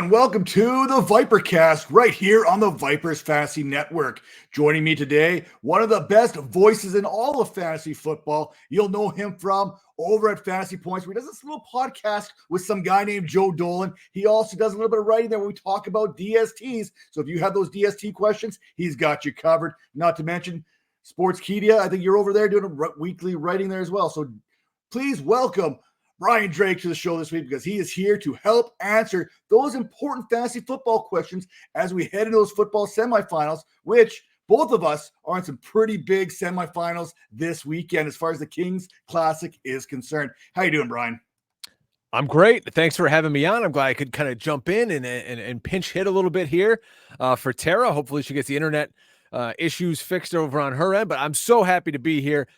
everyone. Welcome to the Vipercast right here on the Vipers Fantasy Network. Joining me today, one of the best voices in all of fantasy football. You'll know him from over at Fantasy Points, where he does this little podcast with some guy named Joe Dolan. He also does a little bit of writing there when we talk about DSTs. So if you have those DST questions, he's got you covered. Not to mention Sportskeeda. I think you're over there doing a weekly writing there as well. So please welcome Brian Drake to the show this week, because he is here to help answer those important fantasy football questions as we head into those football semifinals, which both of us are in some pretty big semifinals this weekend as far as the Kings Classic is concerned. How you doing, Brian? I'm great. Thanks for having me on. I'm glad I could kind of jump in and pinch hit a little bit here for Tara. Hopefully she gets the internet issues fixed over on her end, but I'm so happy to be here.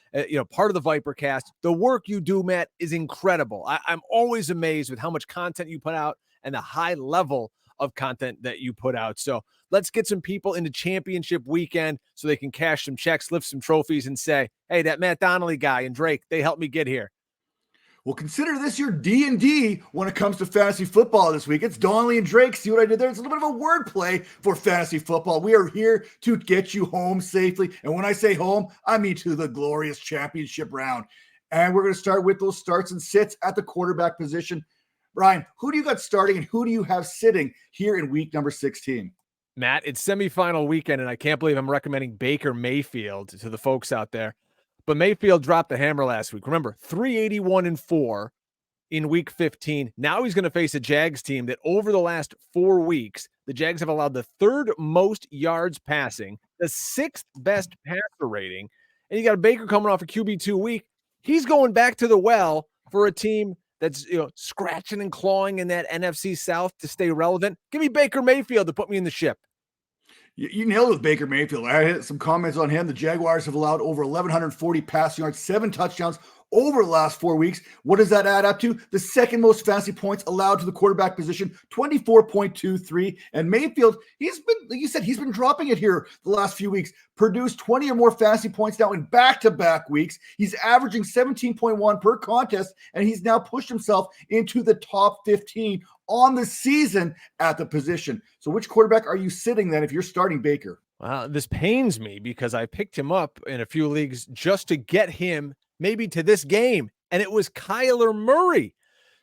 Part of the Vipercast. The work you do, Matt, is incredible. I'm always amazed with how much content you put out and the high level of content that you put out. So let's get some people into championship weekend so they can cash some checks, lift some trophies, and say, hey, that Matt Donnelly guy and Drake, they helped me get here. Well, consider this your D&D when it comes to fantasy football this week. It's Donnelly and Drake. See what I did there? It's a little bit of a wordplay for fantasy football. We are here to get you home safely. And when I say home, I mean to the glorious championship round. And we're going to start with those starts and sits at the quarterback position. Brian, who do you got starting and who do you have sitting here in week number 16? Matt, it's semifinal weekend, and I can't believe I'm recommending Baker Mayfield to the folks out there. But Mayfield dropped the hammer last week. Remember, 381-4 in week 15. Now he's going to face a Jags team that over the last 4 weeks, the Jags have allowed the third most yards passing, the sixth best passer rating. And you got a Baker coming off a QB2 week. He's going back to the well for a team that's scratching and clawing in that NFC South to stay relevant. Give me Baker Mayfield to put me in the ship. You nailed it with Baker Mayfield. I had some comments on him. The Jaguars have allowed over 1,140 passing yards, 7 touchdowns over the last 4 weeks. What does that add up to? The second most fantasy points allowed to the quarterback position, 24.23. And Mayfield, he's been, like you said, he's been dropping it here the last few weeks. Produced 20 or more fantasy points now in back-to-back weeks. He's averaging 17.1 per contest, and he's now pushed himself into the top 15 on the season at the position. So which quarterback are you sitting then if you're starting Baker? Well, this pains me because I picked him up in a few leagues just to get him maybe to this game, and it was Kyler Murray.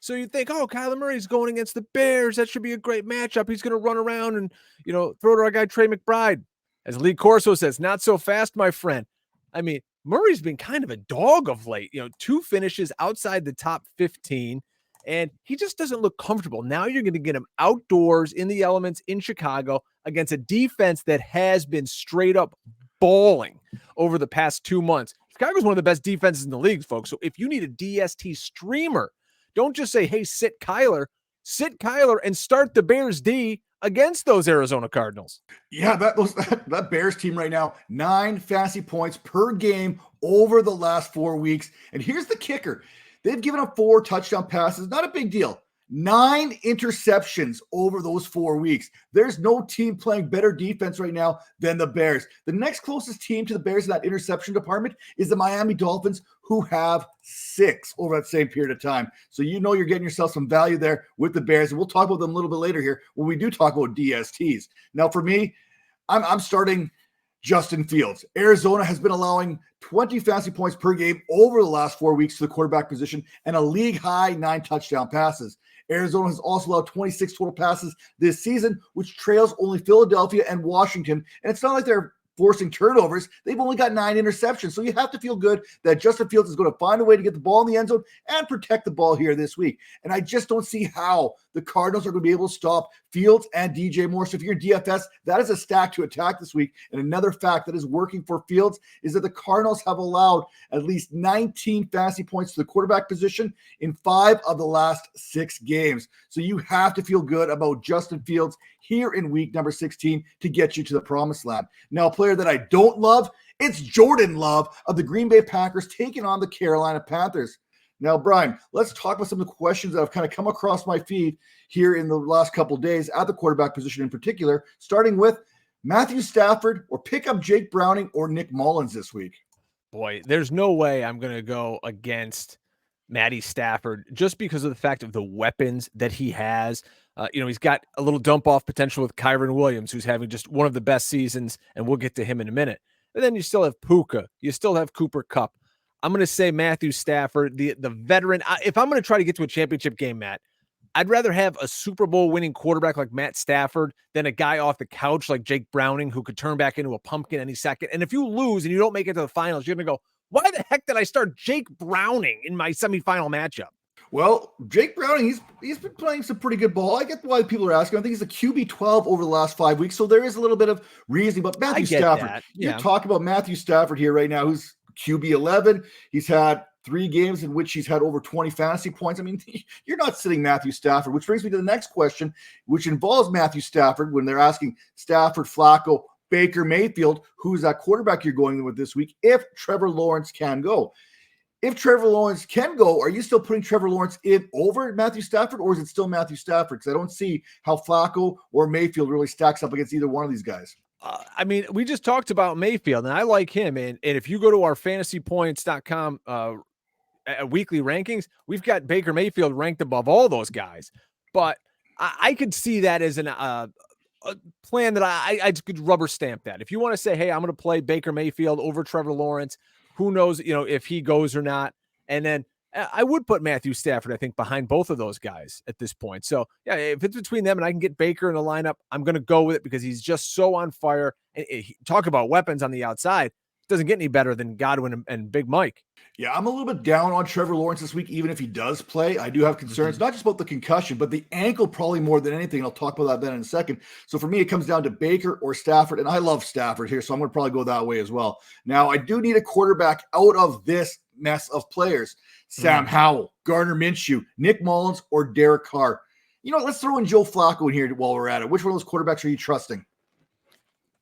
So you think, oh, Kyler Murray's going against the Bears. That should be a great matchup. He's going to run around and, throw to our guy Trey McBride. As Lee Corso says, not so fast, my friend. I mean, Murray's been kind of a dog of late. 2 finishes outside the top 15. And he just doesn't look comfortable. Now you're going to get him outdoors in the elements in Chicago against a defense that has been straight up balling over the past 2 months. Chicago's one of the best defenses in the league, folks. So if you need a DST streamer, don't just say, hey, sit Kyler and start the Bears D against those Arizona Cardinals. Yeah, that Bears team right now, 9 fantasy points per game over the last 4 weeks. And here's the kicker. They've given up 4 touchdown passes. Not a big deal. 9 interceptions over those 4 weeks. There's no team playing better defense right now than the Bears. The next closest team to the Bears in that interception department is the Miami Dolphins, who have 6 over that same period of time. So you're getting yourself some value there with the Bears. And we'll talk about them a little bit later here when we do talk about DSTs. Now, for me, I'm starting Justin Fields. Arizona has been allowing 20 fantasy points per game over the last 4 weeks to the quarterback position and a league-high 9 touchdown passes. Arizona has also allowed 26 total passes this season, which trails only Philadelphia and Washington. And it's not like they're forcing turnovers. They've only got 9 interceptions. So you have to feel good that Justin Fields is going to find a way to get the ball in the end zone and protect the ball here this week. And I just don't see how the Cardinals are going to be able to stop Fields and DJ Moore. So if you're in DFS, that is a stack to attack this week. And another fact that is working for Fields is that the Cardinals have allowed at least 19 fantasy points to the quarterback position in 5 of the last 6 games. So you have to feel good about Justin Fields here in week number 16 to get you to the promised land. Now, a player that I don't love, it's Jordan Love of the Green Bay Packers taking on the Carolina Panthers. Now, Brian, let's talk about some of the questions that have kind of come across my feed here in the last couple of days at the quarterback position in particular, starting with Matthew Stafford or pick up Jake Browning or Nick Mullins this week. Boy, there's no way I'm going to go against Matty Stafford just because of the fact of the weapons that he has. He's got a little dump off potential with Kyron Williams, who's having just one of the best seasons, and we'll get to him in a minute. But then you still have Puka. You still have Cooper Kupp. I'm going to say Matthew Stafford, the veteran. If I'm going to try to get to a championship game, Matt, I'd rather have a Super Bowl winning quarterback like Matt Stafford than a guy off the couch like Jake Browning who could turn back into a pumpkin any second. And if you lose and you don't make it to the finals, you're going to go, why the heck did I start Jake Browning in my semifinal matchup? Well, Jake Browning, he's been playing some pretty good ball. I get why people are asking. I think he's a QB 12 over the last 5 weeks, so there is a little bit of reasoning. But Matthew Stafford, yeah. You're talking about Matthew Stafford here right now, who's QB 11. He's had 3 games in which he's had over 20 fantasy points. I mean, you're not sitting Matthew Stafford, which brings me to the next question, which involves Matthew Stafford when they're asking Stafford, Flacco, Baker Mayfield, who's that quarterback you're going with this week, if Trevor Lawrence can go. If Trevor Lawrence can go, are you still putting Trevor Lawrence in over Matthew Stafford, or is it still Matthew Stafford? Because I don't see how Flacco or Mayfield really stacks up against either one of these guys. We just talked about Mayfield, and I like him. And if you go to our fantasypoints.com weekly rankings, we've got Baker Mayfield ranked above all those guys. But I could see that as a plan that I could rubber stamp that. If you want to say, hey, I'm going to play Baker Mayfield over Trevor Lawrence, who knows, if he goes or not. And then I would put Matthew Stafford, I think, behind both of those guys at this point. So, yeah, if it's between them and I can get Baker in the lineup, I'm going to go with it because he's just so on fire. And talk about weapons on the outside. It doesn't get any better than Godwin and Big Mike. Yeah, I'm a little bit down on Trevor Lawrence this week, even if he does play. I do have concerns, not just about the concussion, but the ankle probably more than anything. And I'll talk about that in a second. So for me, it comes down to Baker or Stafford, and I love Stafford here, so I'm going to probably go that way as well. Now, I do need a quarterback out of this mess of players. Sam Howell, Gardner Minshew, Nick Mullins, or Derek Carr. Let's throw in Joe Flacco in here while we're at it. Which one of those quarterbacks are you trusting?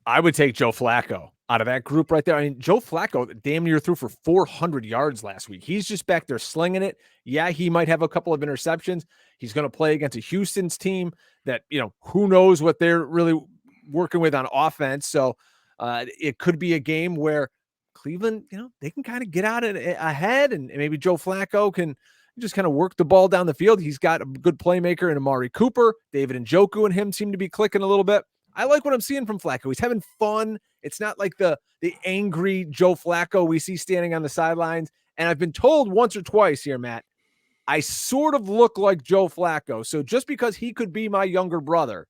I would take Joe Flacco out of that group right there. I mean, Joe Flacco damn near threw for 400 yards last week. He's just back there slinging it. Yeah, he might have a couple of interceptions. He's going to play against a Houston's team that, who knows what they're really working with on offense. So it could be a game where Cleveland, they can kind of get out ahead, and maybe Joe Flacco can just kind of work the ball down the field. He's got a good playmaker in Amari Cooper. David Njoku and him seem to be clicking a little bit. I like what I'm seeing from Flacco. He's having fun. It's not like the angry Joe Flacco we see standing on the sidelines. And I've been told once or twice here, Matt, I sort of look like Joe Flacco. So just because he could be my younger brother,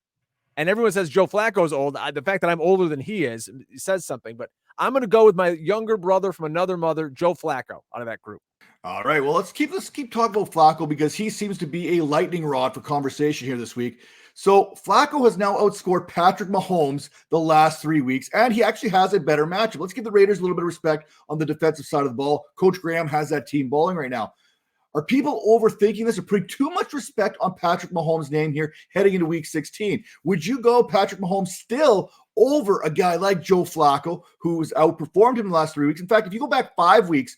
and everyone says Joe Flacco's old, the fact that I'm older than he is says something. But I'm going to go with my younger brother from another mother, Joe Flacco, out of that group. All right. Well, let's keep talking about Flacco because he seems to be a lightning rod for conversation here this week. So Flacco has now outscored Patrick Mahomes the last 3 weeks, and he actually has a better matchup. Let's give the Raiders a little bit of respect on the defensive side of the ball. Coach Graham has that team balling right now. Are people overthinking this or putting too much respect on Patrick Mahomes' name here heading into week 16? Would you go Patrick Mahomes still over a guy like Joe Flacco, who's outperformed him in the last 3 weeks? In fact, if you go back 5 weeks,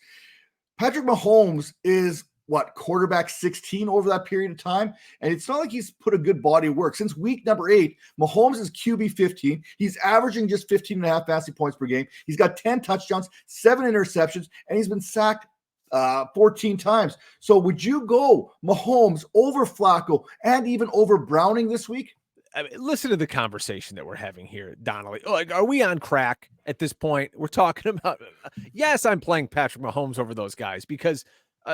Patrick Mahomes is quarterback 16 over that period of time. And it's not like he's put a good body of work. Since week number 8, Mahomes is QB 15. He's averaging just 15 and a half fantasy points per game. He's got 10 touchdowns, 7 interceptions, and he's been sacked 14 times. So would you go Mahomes over Flacco and even over Browning this week? I mean, listen to the conversation that we're having here, Donnelly. Like, are we on crack at this point? We're talking about, yes, I'm playing Patrick Mahomes over those guys because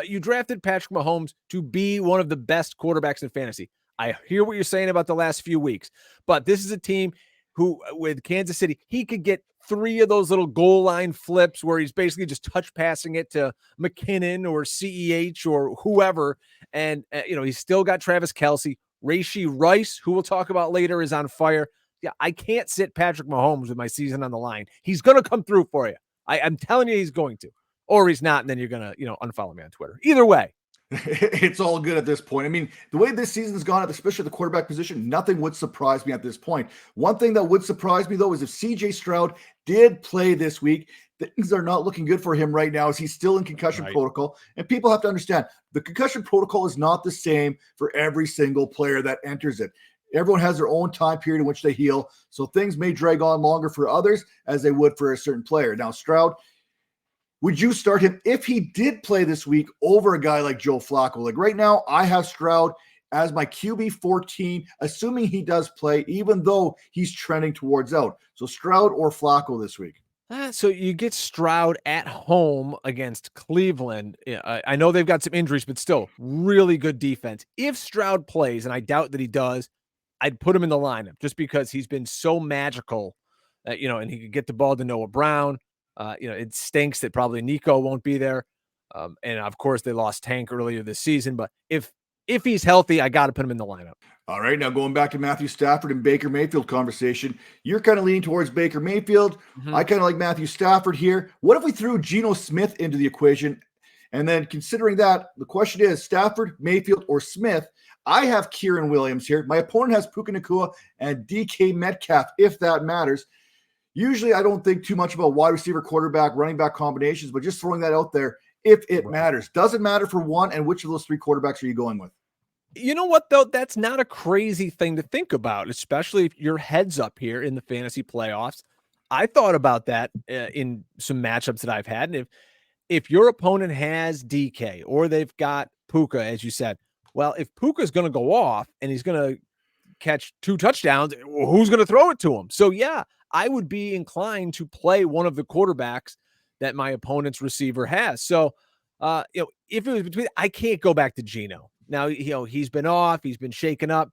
you drafted Patrick Mahomes to be one of the best quarterbacks in fantasy. I hear what you're saying about the last few weeks, but this is a team who, with Kansas City, he could get 3 of those little goal line flips where he's basically just touch passing it to McKinnon or CEH or whoever. And, he's still got Travis Kelce. Rashee Rice, who we'll talk about later, is on fire. Yeah, I can't sit Patrick Mahomes with my season on the line. He's going to come through for you. I'm telling you he's going to. Or he's not, and then you're going to, unfollow me on Twitter. Either way. It's all good at this point. I mean, the way this season's gone, especially at the quarterback position, nothing would surprise me at this point. One thing that would surprise me, though, is if CJ Stroud did play this week, things are not looking good for him right now as he's still in concussion protocol. And people have to understand, the concussion protocol is not the same for every single player that enters it. Everyone has their own time period in which they heal. So things may drag on longer for others as they would for a certain player. Now, Stroud, would you start him if he did play this week over a guy like Joe Flacco? Like right now, I have Stroud as my QB 14, assuming he does play, even though he's trending towards out. So Stroud or Flacco this week. So you get Stroud at home against Cleveland. Yeah, I know they've got some injuries, but still really good defense. If Stroud plays, and I doubt that he does, I'd put him in the lineup just because he's been so magical, and he could get the ball to Noah Brown. It stinks that probably Nico won't be there. And of course they lost Tank earlier this season, but if he's healthy, I got to put him in the lineup. All right, now going back to Matthew Stafford and Baker Mayfield conversation, you're kind of leaning towards Baker Mayfield. Mm-hmm. I kind of like Matthew Stafford here. What if we threw Geno Smith into the equation? And then considering that, the question is Stafford, Mayfield, or Smith? I have Kieran Williams here. My opponent has Puka Nacua and DK Metcalf, if that matters. Usually I don't think too much about wide receiver, quarterback, running back combinations, but just throwing that out there if it matters. Does it matter for one? And which of those three quarterbacks are you going with? You know what, though? That's not a crazy thing to think about, especially if your head's up here in the fantasy playoffs. I thought about that in some matchups that I've had. And if your opponent has DK or they've got Puka, as you said, well, if Puka's going to go off and he's going to catch 2 touchdowns, who's going to throw it to him? So, yeah, I would be inclined to play one of the quarterbacks that my opponent's receiver has. So, if it was between, I can't go back to Geno. Now, he's been off. He's been shaken up.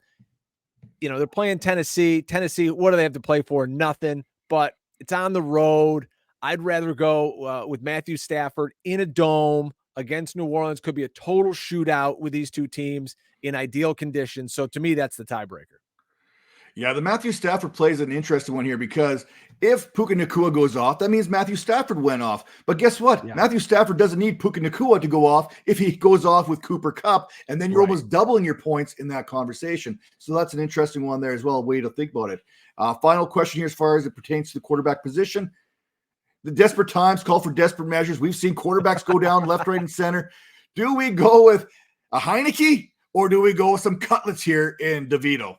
They're playing Tennessee. Tennessee, what do they have to play for? Nothing, but it's on the road. I'd rather go with Matthew Stafford in a dome against New Orleans. Could be a total shootout with these two teams in ideal conditions. So to me, that's the tiebreaker. Yeah, the Matthew Stafford play is an interesting one here because if Puka Nacua goes off, that means Matthew Stafford went off. But guess what? Yeah. Matthew Stafford doesn't need Puka Nacua to go off if he goes off with Cooper Kupp, and then you're almost doubling your points in that conversation. So that's an interesting one there as well, a way to think about it. Final question here as far as it pertains to the quarterback position. The desperate times call for desperate measures. We've seen quarterbacks go down left, right, and center. Do we go with a Heineke or do we go with some cutlets here in DeVito?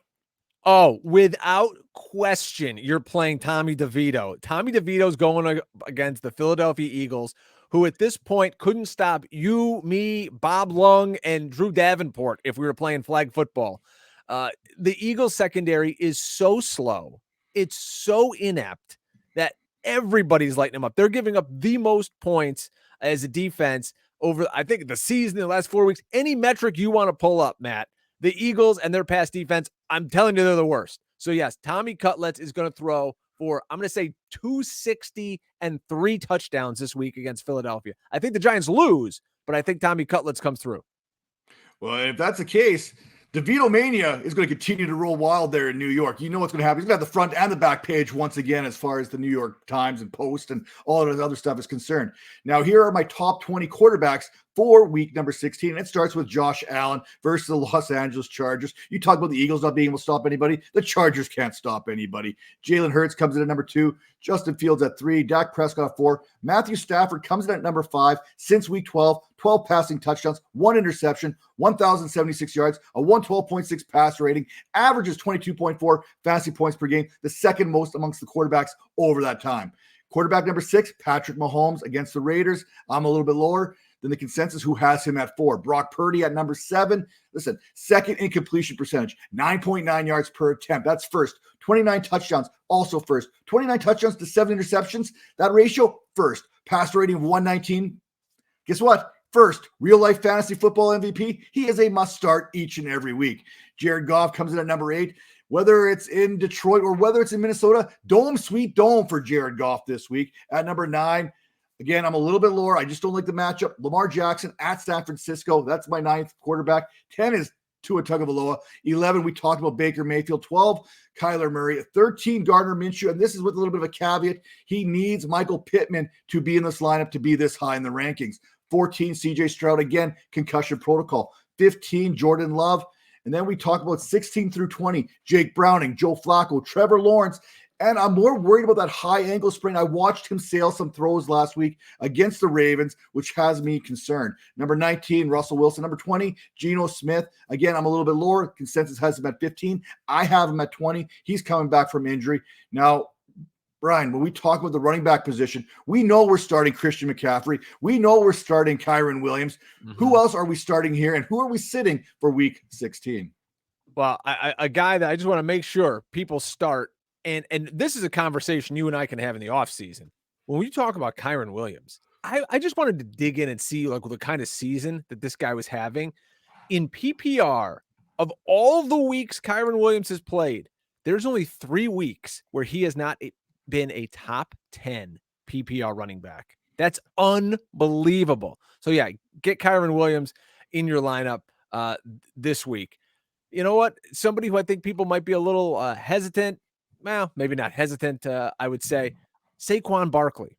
Oh, without question, you're playing Tommy DeVito. Tommy DeVito's going against the Philadelphia Eagles, who at this point couldn't stop you, me, Bob Lung, and Drew Davenport if we were playing flag football. The Eagles secondary is so slow. It's so inept that everybody's lighting them up. They're giving up the most points as a defense over, I think, the season, the last 4 weeks. Any metric you want to pull up, Matt, the Eagles and their pass defense, I'm telling you, they're the worst. So, yes, Tommy Cutlets is going to throw for, I'm going to say, 260 and 3 touchdowns this week against Philadelphia. I think the Giants lose, but I think Tommy Cutlets comes through. Well, if that's the case, DeVito Mania is going to continue to roll wild there in New York. You know what's going to happen. He's going to have the front and the back page once again as far as the New York Times and Post and all of the other stuff is concerned. Now, here are my top 20 quarterbacks for week number 16. And it starts with Josh Allen versus the Los Angeles Chargers. You talk about the Eagles not being able to stop anybody. The Chargers can't stop anybody. Jalen Hurts comes in at number 2. Justin Fields at 3. Dak Prescott at 4. Matthew Stafford comes in at number 5 since week 12. 12 passing touchdowns, 1 interception, 1,076 yards, a 112.6 passer rating, averages 22.4 fantasy points per game, the second most amongst the quarterbacks over that time. Quarterback number 6, Patrick Mahomes against the Raiders. I'm a little bit lower than the consensus, who has him at 4. Brock Purdy at number 7. Listen, second in completion percentage, 9.9 yards per attempt. That's first. 29 touchdowns, also first. 29 touchdowns to 7 interceptions. That ratio, first. Passer rating of 119. Guess what? First, real-life fantasy football MVP. He is a must-start each and every week. Jared Goff comes in at number 8. Whether it's in Detroit or whether it's in Minnesota, dome, sweet dome for Jared Goff this week. At number 9, again, I'm a little bit lower. I just don't like the matchup. Lamar Jackson at San Francisco. That's my 9th quarterback. 10 is Tua Tagovailoa. 11, we talked about Baker Mayfield. 12, Kyler Murray. 13, Gardner Minshew. And this is with a little bit of a caveat. He needs Michael Pittman to be in this lineup to be this high in the rankings. 14, CJ Stroud, again, concussion protocol. 15, Jordan Love. And then we talk about 16 through 20, Jake Browning, Joe Flacco, Trevor Lawrence. And I'm more worried about that high ankle sprain. I watched him sail some throws last week against the Ravens, which has me concerned. Number 19, Russell Wilson. Number 20, Geno Smith. Again, I'm a little bit lower. Consensus has him at 15. I have him at 20. He's coming back from injury. Now, Brian, when we talk about the running back position, we know we're starting Christian McCaffrey. We know we're starting Kyron Williams. Who else are we starting here, and who are we sitting for week 16? Well, a guy that I just want to make sure people start, and this is a conversation you and I can have in the offseason. When we talk about Kyron Williams, I just wanted to dig in and see like the kind of season that this guy was having. In PPR, of all the weeks Kyron Williams has played, there's only 3 weeks where he has not been a top 10 PPR running back. That's unbelievable. So yeah, get Kyron Williams in your lineup this week. You know what? Somebody who I think people might be a little hesitant. Well, maybe not hesitant. I would say Saquon Barkley.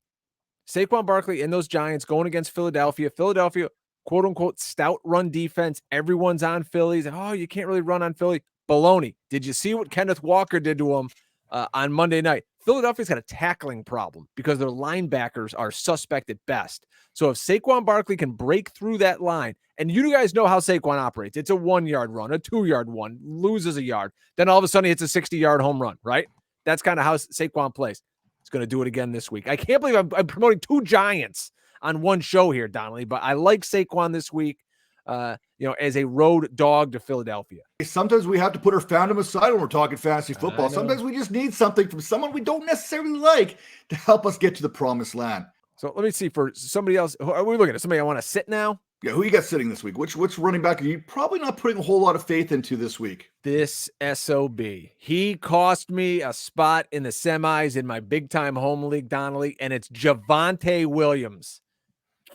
Saquon Barkley and those Giants going against Philadelphia. Philadelphia, quote unquote, stout run defense. Everyone's on Phillies. Oh, you can't really run on Philly. Baloney. Did you see what Kenneth Walker did to him on Monday night? Philadelphia's got a tackling problem because their linebackers are suspect at best. So if Saquon Barkley can break through that line, and you guys know how Saquon operates. It's a 1-yard run, a 2-yard one, loses a yard. Then all of a sudden it's a 60-yard home run, right? That's kind of how Saquon plays. He's going to do it again this week. I can't believe I'm promoting 2 Giants on one show here, Donnelly, but I like Saquon this week, as a road dog to Philadelphia. Sometimes we have to put our fandom aside when we're talking fantasy football. Sometimes we just need something from someone we don't necessarily like to help us get to the promised land. So let me see for somebody else. Are we looking at somebody I want to sit now? Yeah, who you got sitting this week? Which running back are you probably not putting a whole lot of faith into this week? This SOB. He cost me a spot in the semis in my big-time home league, Donnelly, and it's Javonte Williams.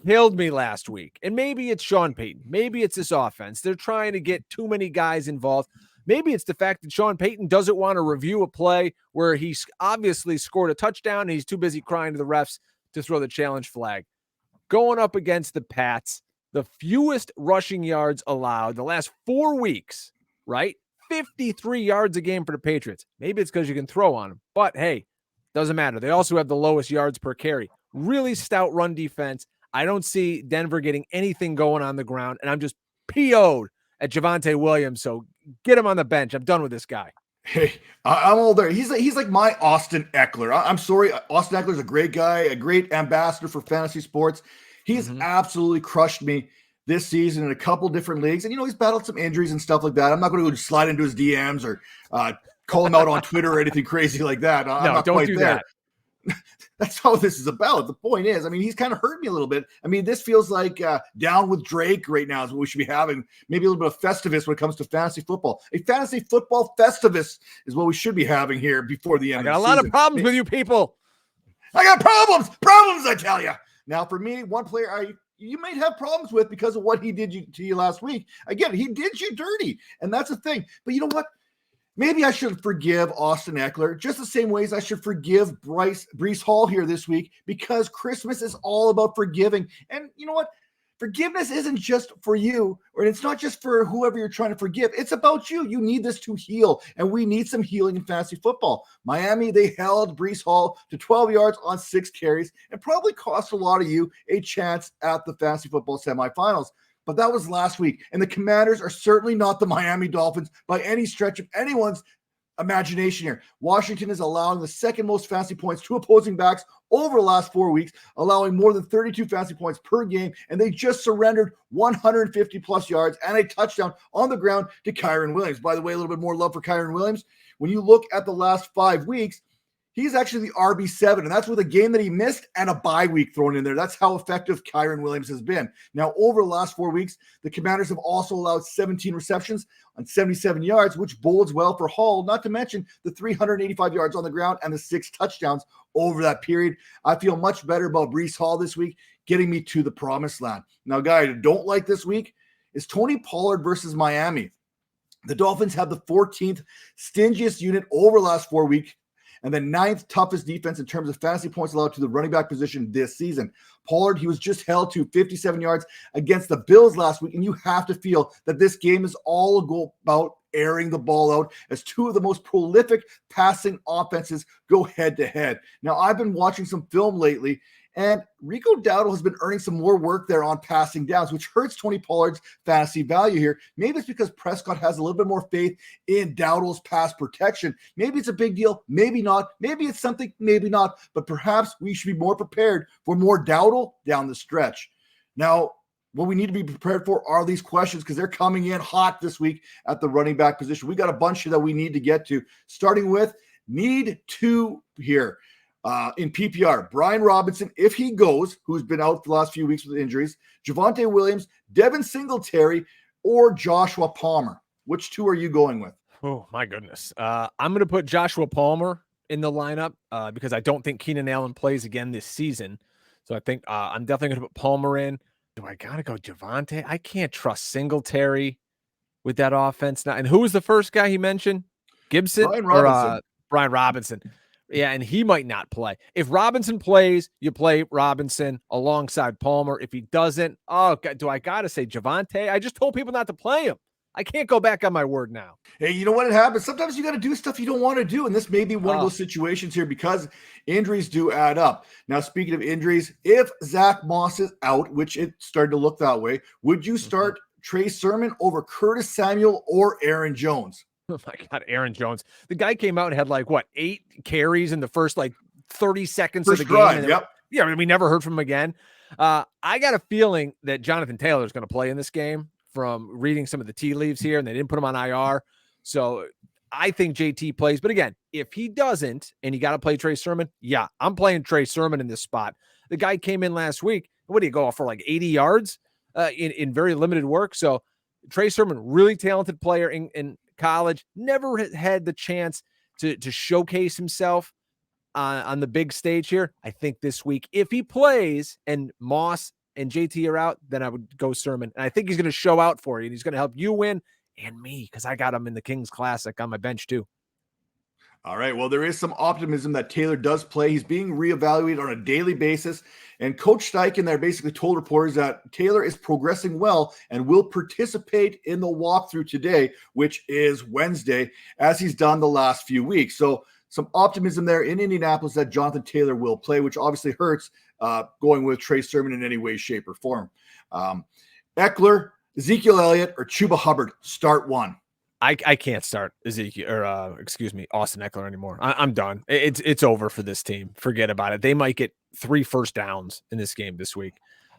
Killed me last week. And maybe it's Sean Payton. Maybe it's this offense. They're trying to get too many guys involved. Maybe it's the fact that Sean Payton doesn't want to review a play where he's obviously scored a touchdown and he's too busy crying to the refs to throw the challenge flag. Going up against the Pats, the fewest rushing yards allowed the last 4 weeks, right? 53 yards a game for the Patriots. Maybe it's because you can throw on them, but hey, doesn't matter. They also have the lowest yards per carry. Really stout run defense. I don't see Denver getting anything going on the ground, and I'm just PO'd at Javonte Williams, so get him on the bench. I'm done with this guy. Hey, I'm all there. He's like my Austin Eckler. I'm sorry. Austin Eckler's a great guy, a great ambassador for fantasy sports. He's absolutely crushed me this season in a couple different leagues. And, he's battled some injuries and stuff like that. I'm not going to go slide into his DMs or call him out on Twitter or anything crazy like that. I'm not don't quite do there. that. That's how this is about. The point is, he's kind of hurt me a little bit. This feels like down with Drake right now is what we should be having. Maybe a little bit of Festivus when it comes to fantasy football. A fantasy football Festivus is what we should be having here before the end of the season. I got a lot of problems with you people. I got problems, I tell you. Now, for me, one player you might have problems with because of what he did to you last week. Again, he did you dirty, and that's the thing. But you know what? Maybe I should forgive Austin Eckler just the same ways I should forgive Breece Hall here this week, because Christmas is all about forgiving. And you know what? Forgiveness isn't just for you, or it's not just for whoever you're trying to forgive. It's about you. You need this to heal, and we need some healing in fantasy football. Miami, they held Breece Hall to 12 yards on 6 carries and probably cost a lot of you a chance at the fantasy football semifinals. But that was last week, and the Commanders are certainly not the Miami Dolphins by any stretch of anyone's imagination here. Washington is allowing the second most fantasy points to opposing backs over the last 4 weeks, allowing more than 32 fantasy points per game, and they just surrendered 150 plus yards and a touchdown on the ground to Kyron Williams. By the way, a little bit more love for Kyron Williams. When you look at the last 5 weeks, he's actually the RB7, and that's with a game that he missed and a bye week thrown in there. That's how effective Kyron Williams has been. Now, over the last 4 weeks, the Commanders have also allowed 17 receptions on 77 yards, which bodes well for Hall, not to mention the 385 yards on the ground and the 6 touchdowns over that period. I feel much better about Breece Hall this week, getting me to the promised land. Now, guy I don't like this week is Tony Pollard versus Miami. The Dolphins have the 14th stingiest unit over the last 4 weeks, and the 9th toughest defense in terms of fantasy points allowed to the running back position this season. Pollard, he was just held to 57 yards against the Bills last week, and you have to feel that this game is all about airing the ball out as 2 of the most prolific passing offenses go head-to-head. Now, I've been watching some film lately, And Rico Dowdle has been earning some more work there on passing downs, which hurts Tony Pollard's fantasy value here. Maybe it's because Prescott has a little bit more faith in Dowdle's pass protection. Maybe it's a big deal, maybe not. Maybe it's something, maybe not. But perhaps we should be more prepared for more Dowdle down the stretch. Now, what we need to be prepared for are these questions because they're coming in hot this week at the running back position. We got a bunch that we need to get to, starting with need to here in PPR. Brian Robinson, if he goes, who's been out for the last few weeks with injuries, Javonte Williams, Devin Singletary, or Joshua Palmer. Which two are you going with? Oh, my goodness. I'm going to put Joshua Palmer in the lineup because I don't think Keenan Allen plays again this season. So I think I'm definitely going to put Palmer in. Do I got to go Javonte? I can't trust Singletary with that offense now. And who was the first guy he mentioned? Gibson? Brian Robinson. Or Brian Robinson. Yeah, and he might not play. If Robinson plays, you play Robinson alongside Palmer. If he doesn't, oh, God, do I got to say Javonte? I just told people not to play him. I can't go back on my word now. Hey, you know what it happens? Sometimes you got to do stuff you don't want to do. And this may be one of those situations here because injuries do add up. Now, speaking of injuries, if Zach Moss is out, which it started to look that way, would you start Trey Sermon over Curtis Samuel or Aaron Jones? Oh my God, Aaron Jones. The guy came out and had 8 carries in the first 30 seconds of the game. Drive, yep. Yeah, I mean, we never heard from him again. I got a feeling that Jonathan Taylor is going to play in this game from reading some of the tea leaves here, and they didn't put him on IR. So I think JT plays. But again, if he doesn't and you got to play Trey Sermon, yeah, I'm playing Trey Sermon in this spot. The guy came in last week. What do you go off for 80 yards in very limited work? So Trey Sermon, really talented player in college, never had the chance to showcase himself on the big stage here. I think this week, if he plays and Moss and JT are out, then I would go Sermon. And I think he's going to show out for you. And he's going to help you win and me because I got him in the Kings Classic on my bench too. All right. Well, there is some optimism that Taylor does play. He's being reevaluated on a daily basis. And Coach Steichen there basically told reporters that Taylor is progressing well and will participate in the walkthrough today, which is Wednesday, as he's done the last few weeks. So some optimism there in Indianapolis that Jonathan Taylor will play, which obviously hurts going with Trey Sermon in any way, shape, or form. Eckler, Ezekiel Elliott, or Chuba Hubbard, start one. I can't start Austin Eckler anymore. I'm done. It's over for this team. Forget about it. They might get 3 first downs in this game this week.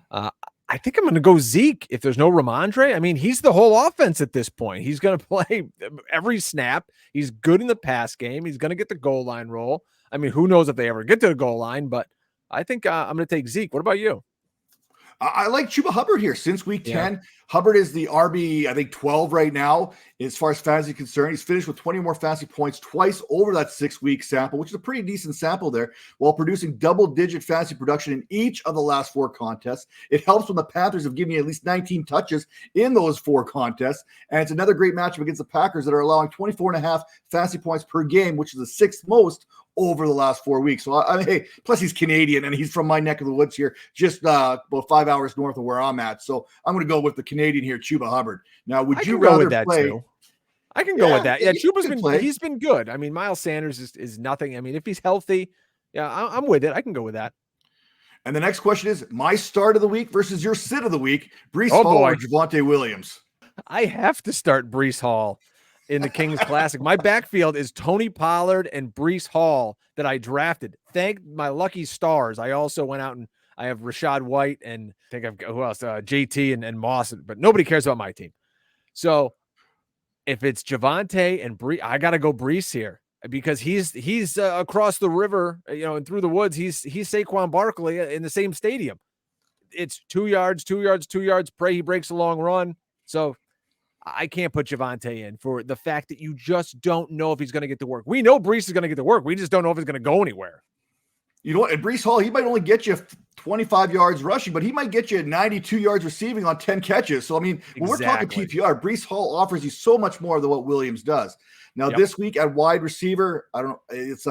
I think I'm going to go Zeke if there's no Ramondre. I mean, he's the whole offense at this point. He's going to play every snap. He's good in the pass game. He's going to get the goal line roll. I mean, who knows if they ever get to the goal line, but I think I'm going to take Zeke. What about you? I like Chuba Hubbard here since week 10. Hubbard is the RB, I think, 12 right now as far as fantasy concerned. He's finished with 20 more fantasy points twice over that 6-week sample, which is a pretty decent sample there, while producing double-digit fantasy production in each of the last 4 contests. It helps when the Panthers have given you at least 19 touches in those 4 contests, and it's another great matchup against the Packers that are allowing 24.5 fantasy points per game, which is the 6th most over the last 4 weeks. So, hey, plus he's Canadian, and he's from my neck of the woods here, just about 5 hours north of where I'm at. So I'm going to go with the Canadian here, Chuba Hubbard. Now, would you rather play? Too. I can go with that. Yeah, Chuba's he's been good. I mean, Miles Sanders is nothing. I mean, if he's healthy, yeah, I'm with it. I can go with that. And the next question is my start of the week versus your sit of the week, Breece Hall or Javonte Williams? I have to start Breece Hall in the Kings Classic. My backfield is Tony Pollard and Breece Hall that I drafted. Thank my lucky stars. I also went out and I have Rashad White and I think I've got who else? JT and Moss, but nobody cares about my team. So if it's Javonte and Breece, I got to go Breece here because he's across the river, and through the woods. He's Saquon Barkley in the same stadium. It's 2 yards, 2 yards, 2 yards. Pray he breaks a long run. So I can't put Javonte in for the fact that you just don't know if he's going to get to work. We know Breece is going to get to work. We just don't know if he's going to go anywhere. You know what? And Breece Hall, he might only get you 25 yards rushing, but he might get you 92 yards receiving on 10 catches. So, I mean, when we're talking PPR, Breece Hall offers you so much more than what Williams does. Now, this week at wide receiver, I don't know, it's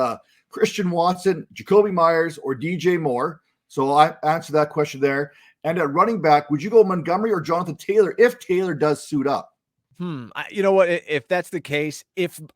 Christian Watson, Jacoby Myers, or DJ Moore. So I answered that question there. And at running back, would you go Montgomery or Jonathan Taylor if Taylor does suit up? You know what? If that's the case,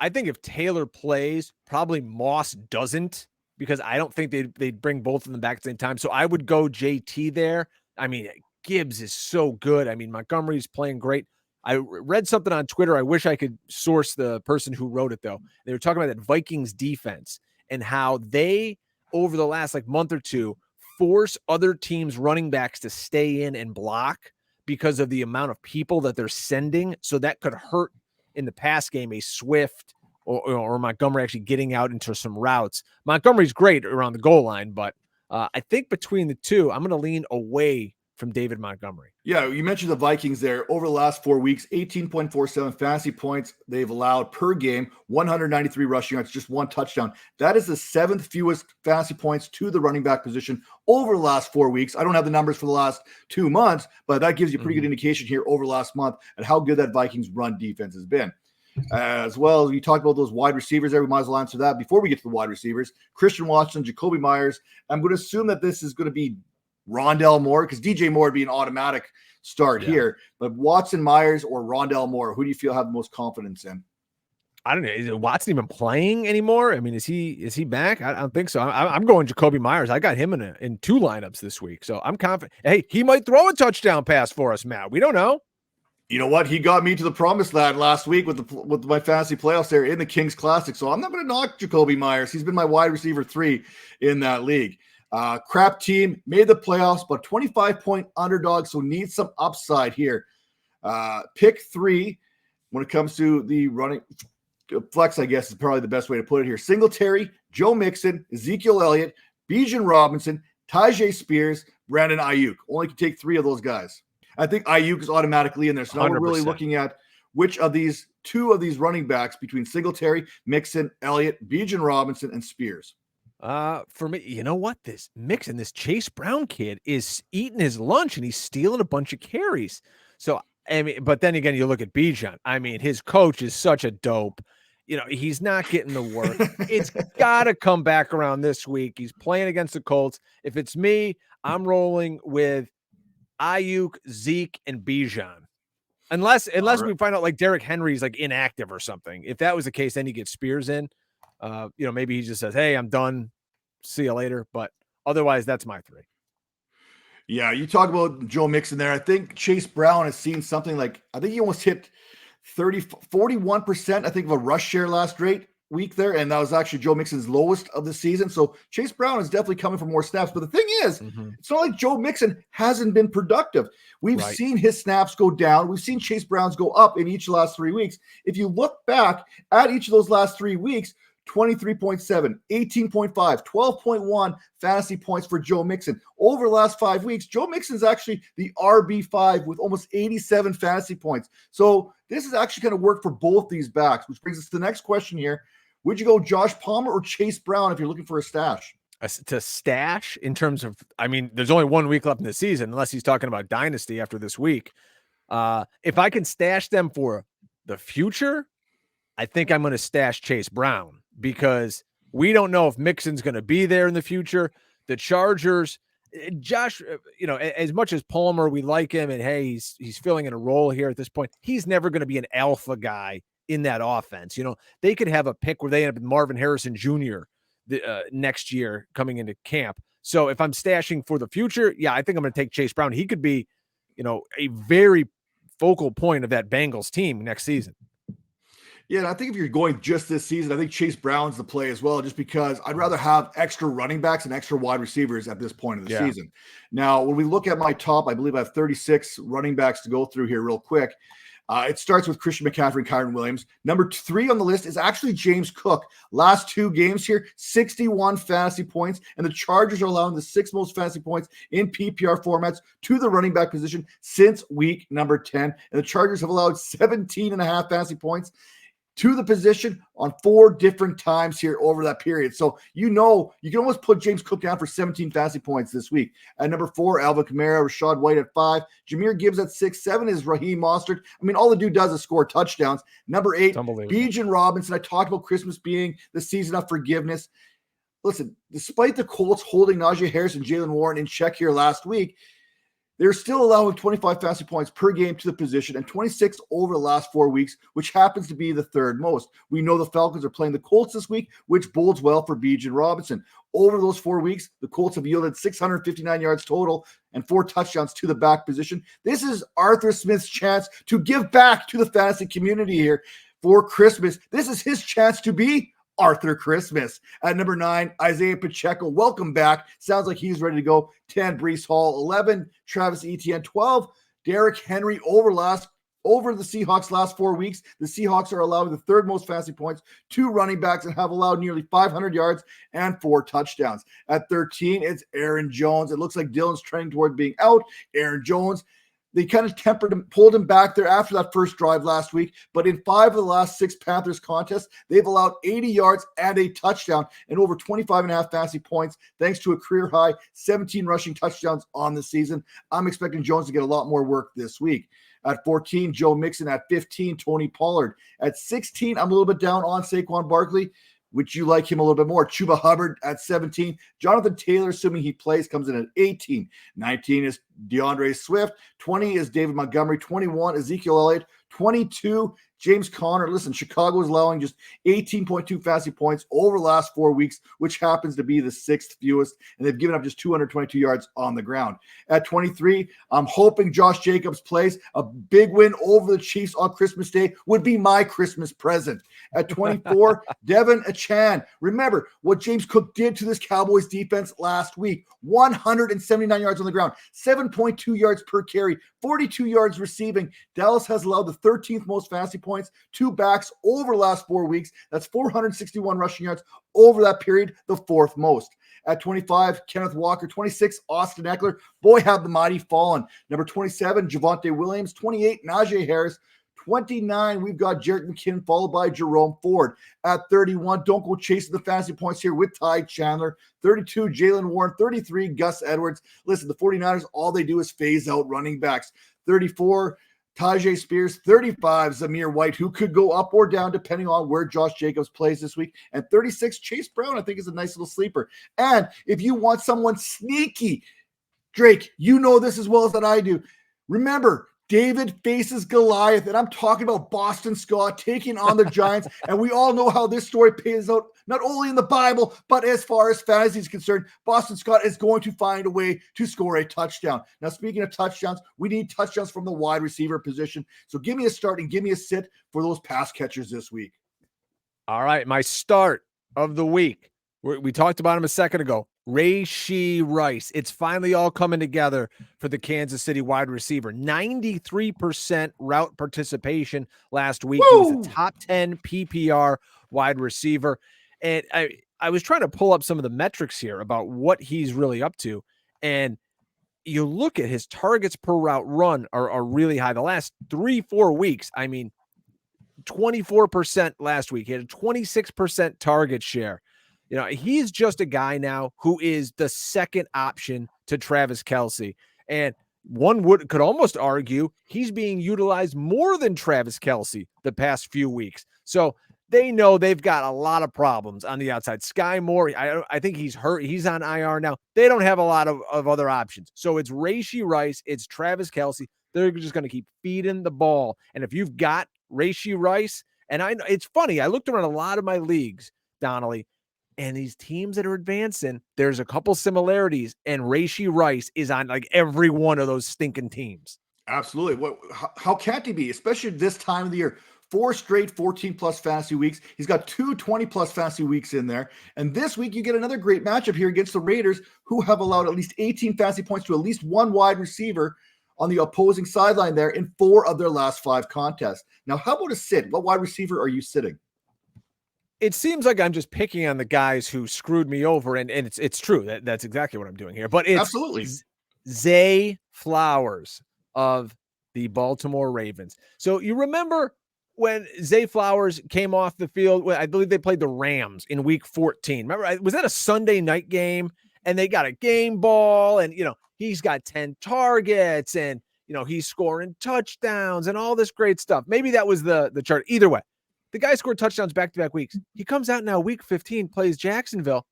I think if Taylor plays, probably Moss doesn't. because I don't think they'd bring both of them back at the same time. So I would go JT there. I mean, Gibbs is so good. I mean, Montgomery's playing great. I read something on Twitter. I wish I could source the person who wrote it, though. They were talking about that Vikings defense and how they, over the last month or two, force other teams' running backs to stay in and block because of the amount of people that they're sending. So that could hurt in the pass game a Swift or Montgomery actually getting out into some routes. Montgomery's great around the goal line, but I think between the two, I'm going to lean away from David Montgomery. Yeah, you mentioned the Vikings there. Over the last 4 weeks, 18.47 fantasy points they've allowed per game, 193 rushing yards, just 1 touchdown. That is the 7th fewest fantasy points to the running back position over the last 4 weeks. I don't have the numbers for the last 2 months, but that gives you a pretty good indication here over the last month and how good that Vikings run defense has been. As well as we talked about those wide receivers there, we might as well answer that before we get to the wide receivers. Christian Watson, Jacoby Myers. I'm going to assume that this is going to be Rondell Moore, because DJ Moore would be an automatic start here. But Watson, Myers, or Rondell Moore, who do you feel have the most confidence in? I don't know. Is Watson even playing anymore? I mean, is he back? I don't think so. I'm going Jacoby Myers. I got him in 2 lineups this week, so I'm confident. Hey, he might throw a touchdown pass for us, Matt. We don't know. You know what? He got me to the promised land last week with my fantasy playoffs there in the Kings Classic. So I'm not going to knock Jacoby Myers. He's been my wide receiver 3 in that league. Crap team, made the playoffs, but 25-point underdog, so needs some upside here. Pick 3 when it comes to the running flex, I guess is probably the best way to put it here. Singletary, Joe Mixon, Ezekiel Elliott, Bijan Robinson, Tajay Spears, Brandon Ayuk. Only can take 3 of those guys. I think Ayuk is automatically in there. So now we're really looking at which of these 2 of these running backs between Singletary, Mixon, Elliott, Bijan Robinson, and Spears. For me, you know what? This Mixon, this Chase Brown kid is eating his lunch and he's stealing a bunch of carries. So, I mean, but then again, you look at Bijan. I mean, his coach is such a dope. You know, he's not getting the work. It's got to come back around this week. He's playing against the Colts. If it's me, I'm rolling with Ayuk, Zeke, and Bijan. Unless we find out Derrick Henry's inactive or something. If that was the case, then you get Spears in. Maybe he just says, "Hey, I'm done. See you later." But otherwise, that's my 3. Yeah, you talk about Joe Mixon there. I think Chase Brown has seen something I think he almost hit 41%, I think, of a rush share last week there. And that was actually Joe Mixon's lowest of the season. So Chase Brown is definitely coming for more snaps. But the thing is, it's not like Joe Mixon hasn't been productive. We've seen his snaps go down. We've seen Chase Brown's go up in each of the last 3 weeks. If you look back at each of those last 3 weeks, 23.7, 18.5, 12.1 fantasy points for Joe Mixon. Over the last 5 weeks, Joe Mixon's actually the RB5 with almost 87 fantasy points. So this is actually going to work for both these backs, which brings us to the next question here. Would you go Josh Palmer or Chase Brown if you're looking for a stash? To stash in terms of, I mean, there's only 1 week left in the season, unless he's talking about dynasty after this week. If I can stash them for the future, I think I'm going to stash Chase Brown, because we don't know if Mixon's going to be there in the future. The Chargers, Josh, as much as Palmer, we like him, and hey, he's filling in a role here at this point. He's never going to be an alpha guy in that offense. They could have a pick where they end up with Marvin Harrison Jr. Next year coming into camp. So if I'm stashing for the future, yeah, I think I'm going to take Chase Brown. He could be, a very focal point of that Bengals team next season. Yeah, and I think if you're going just this season, I think Chase Brown's the play as well, just because I'd rather have extra running backs and extra wide receivers at this point of the season. Now, when we look at my top, I believe I have 36 running backs to go through here real quick. It starts with Christian McCaffrey and Kyren Williams. Number 3 on the list is actually James Cook. Last 2 games here, 61 fantasy points, and the Chargers are allowing the 6th most fantasy points in PPR formats to the running back position since week number 10. And the Chargers have allowed 17.5 fantasy points to the position on 4 different times here over that period. So, you can almost put James Cook down for 17 fantasy points this week. At number 4, Alvin Kamara, Rashad White at 5, Jahmyr Gibbs at 6, 7 is Raheem Mostert. I mean, all the dude does is score touchdowns. Number 8, Bijan Robinson. I talked about Christmas being the season of forgiveness. Listen, despite the Colts holding Najee Harris and Jalen Warren in check here last week, They're still allowing 25 fantasy points per game to the position and 26 over the last 4 weeks, which happens to be the third most. We know the Falcons are playing the Colts this week, which bodes well for Bijan Robinson. Over those 4 weeks, the Colts have yielded 659 yards total and 4 touchdowns to the back position. This is Arthur Smith's chance to give back to the fantasy community here for Christmas. This is his chance to be Arthur Christmas. At number 9, Isaiah Pacheco. Welcome back. Sounds like he's ready to go. 10, Breece Hall. 11, Travis Etienne. 12, Derrick Henry over the Seahawks last 4 weeks. The Seahawks are allowing the third most fantasy points to running backs and have allowed nearly 500 yards and 4 touchdowns. At 13, it's Aaron Jones. It looks like Dylan's trending toward being out. Aaron Jones, they kind of tempered him, pulled him back there after that first drive last week. But in 5 of the last 6 Panthers contests, they've allowed 80 yards and a touchdown and over 25.5 fantasy points, thanks to a career high 17 rushing touchdowns on the season. I'm expecting Jones to get a lot more work this week. At 14, Joe Mixon. At 15, Tony Pollard. At 16, I'm a little bit down on Saquon Barkley, which you like him a little bit more. Chuba Hubbard at 17. Jonathan Taylor, assuming he plays, comes in at 18. 19 is DeAndre Swift. 20 is David Montgomery. 21, Ezekiel Elliott. 22, James Conner. Listen, Chicago is allowing just 18.2 fantasy points over the last 4 weeks, which happens to be the 6th fewest, and they've given up just 222 yards on the ground. At 23, I'm hoping Josh Jacobs plays. A big win over the Chiefs on Christmas Day would be my Christmas present. At 24, Devin Achane. Remember what James Cook did to this Cowboys defense last week. 179 yards on the ground, 7.2 yards per carry, 42 yards receiving. Dallas has allowed the 13th most fantasy points to backs over the last 4 weeks. That's 461 rushing yards over that period, the 4th most. At 25, Kenneth Walker. 26, Austin Eckler. Boy, have the mighty fallen. Number 27, Javonte Williams. 28, Najee Harris. 29, we've got Jerick McKinnon, followed by Jerome Ford. At 31, don't go chasing the fantasy points here with Ty Chandler. 32, Jalen Warren. 33, Gus Edwards. Listen, the 49ers, all they do is phase out running backs. 34, Tajay Spears. 35, Zamir White, who could go up or down depending on where Josh Jacobs plays this week. And 36, Chase Brown, I think, is a nice little sleeper. And if you want someone sneaky, Drake, you know this as well as that I do. Remember, David faces Goliath, and I'm talking about Boston Scott taking on the Giants, and we all know how this story pays out, not only in the Bible, but as far as fantasy is concerned. Boston Scott is going to find a way to score a touchdown. Now, speaking of touchdowns, we need touchdowns from the wide receiver position, so give me a start and give me a sit for those pass catchers this week. All right, my start of the week. We talked about him a second ago. Rashee Rice. It's finally all coming together for the Kansas City wide receiver. 93% route participation last week. Woo! He was a top 10 PPR wide receiver. And I was trying to pull up some of the metrics here about what he's really up to. And you look at his targets per route run are really high. The last 3-4 weeks, I mean, 24% last week. He had a 26% target share. You know, he's just a guy now who is the second option to Travis Kelce. And one could almost argue he's being utilized more than Travis Kelce the past few weeks. So they know they've got a lot of problems on the outside. Sky Moore, I think he's hurt. He's on IR now. They don't have a lot of other options. So it's Rashee Rice. It's Travis Kelce. They're just going to keep feeding the ball. And if you've got Rashee Rice, and it's funny, I looked around a lot of my leagues, Donnelly, and these teams that are advancing, there's a couple similarities, and Rashee Rice is on like every one of those stinking teams. Absolutely. How can't he be, especially this time of the year? 4 straight 14-plus fantasy weeks. He's got 2 20-plus fantasy weeks in there. And this week, you get another great matchup here against the Raiders, who have allowed at least 18 fantasy points to at least one wide receiver on the opposing sideline there in 4 of their last 5 contests. Now, how about a sit? What wide receiver are you sitting? It seems like I'm just picking on the guys who screwed me over, and it's true. That's exactly what I'm doing here. But it's absolutely Zay Flowers of the Baltimore Ravens. So you remember when Zay Flowers came off the field? I believe they played the Rams in Week 14. Remember, was that a Sunday night game? And they got a game ball, and he's got 10 targets, and he's scoring touchdowns and all this great stuff. Maybe that was the chart. Either way. The guy scored touchdowns back-to-back weeks. He comes out now week 15, plays Jacksonville.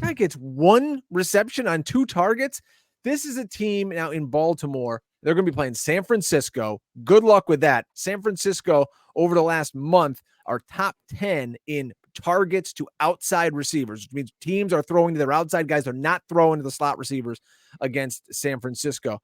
Guy gets 1 reception on 2 targets. this is a team now in Baltimore. They're going to be playing San Francisco. Good luck with that. San Francisco over the last month are top 10 in targets to outside receivers, which means teams are throwing to their outside guys. They're not throwing to the slot receivers against San Francisco.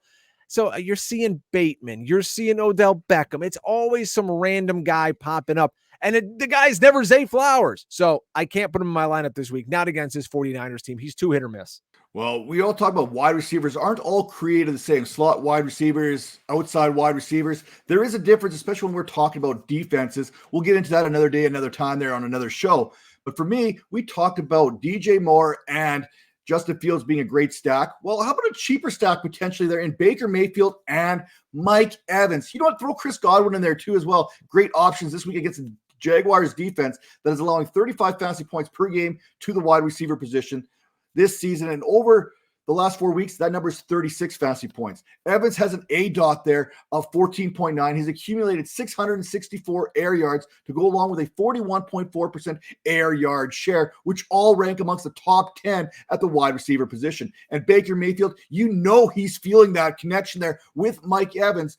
So you're seeing Bateman, you're seeing Odell Beckham. It's always some random guy popping up. And the guy's never Zay Flowers. So I can't put him in my lineup this week, not against his 49ers team. He's too hit or miss. Well, we all talk about wide receivers aren't all created the same. Slot wide receivers, outside wide receivers. There is a difference, especially when we're talking about defenses. We'll get into that another day, another time there on another show. But for me, we talked about DJ Moore and Justin Fields being a great stack. Well, how about a cheaper stack potentially there in Baker Mayfield and Mike Evans? You know what? Throw Chris Godwin in there too as well. Great options this week against the Jaguars defense that is allowing 35 fantasy points per game to the wide receiver position this season. And over the last 4 weeks, that number is 36 fantasy points. Evans has an ADOT there of 14.9. He's accumulated 664 air yards to go along with a 41.4% air yard share, which all rank amongst the top 10 at the wide receiver position. And Baker Mayfield, you know he's feeling that connection there with Mike Evans.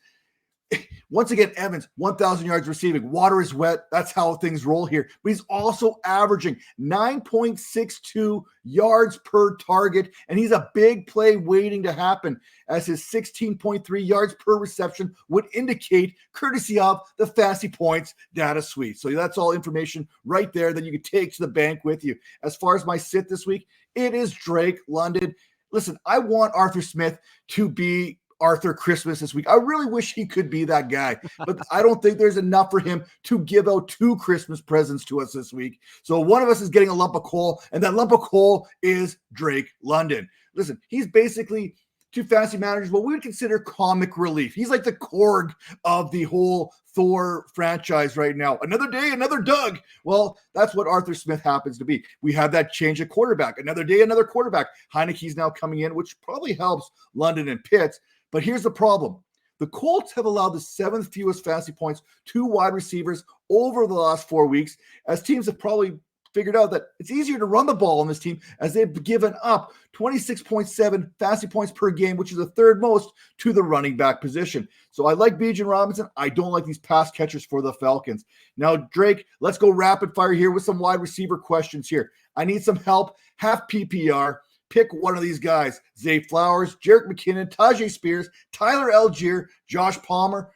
Once again, Evans, 1,000 yards receiving. Water is wet. That's how things roll here. But he's also averaging 9.62 yards per target, and he's a big play waiting to happen, as his 16.3 yards per reception would indicate, courtesy of the Fantasy Points data suite. So that's all information right there that you can take to the bank with you. As far as my sit this week, it is Drake London. Listen, I want Arthur Smith to be Arthur Christmas this week. I really wish he could be that guy, but I don't think there's enough for him to give out 2 Christmas presents to us this week. So one of us is getting a lump of coal, and that lump of coal is Drake London. Listen, he's basically, to fantasy managers, what we would consider comic relief. He's like the Korg of the whole Thor franchise right now. Another day, another Doug. Well, that's what Arthur Smith happens to be. We have that change at quarterback. Another day, another quarterback. Heineke's now coming in, which probably helps London and Pitts. But here's the problem. The Colts have allowed the 7th fewest fantasy points to wide receivers over the last 4 weeks, as teams have probably figured out that it's easier to run the ball on this team, as they've given up 26.7 fantasy points per game, which is the 3rd most to the running back position. So I like Bijan Robinson. I don't like these pass catchers for the Falcons. Now, Drake, let's go rapid fire here with some wide receiver questions here. I need some help. Half PPR. Pick one of these guys: Zay Flowers, Jerick McKinnon, Tajay Spears, Tyler Algier, Josh Palmer,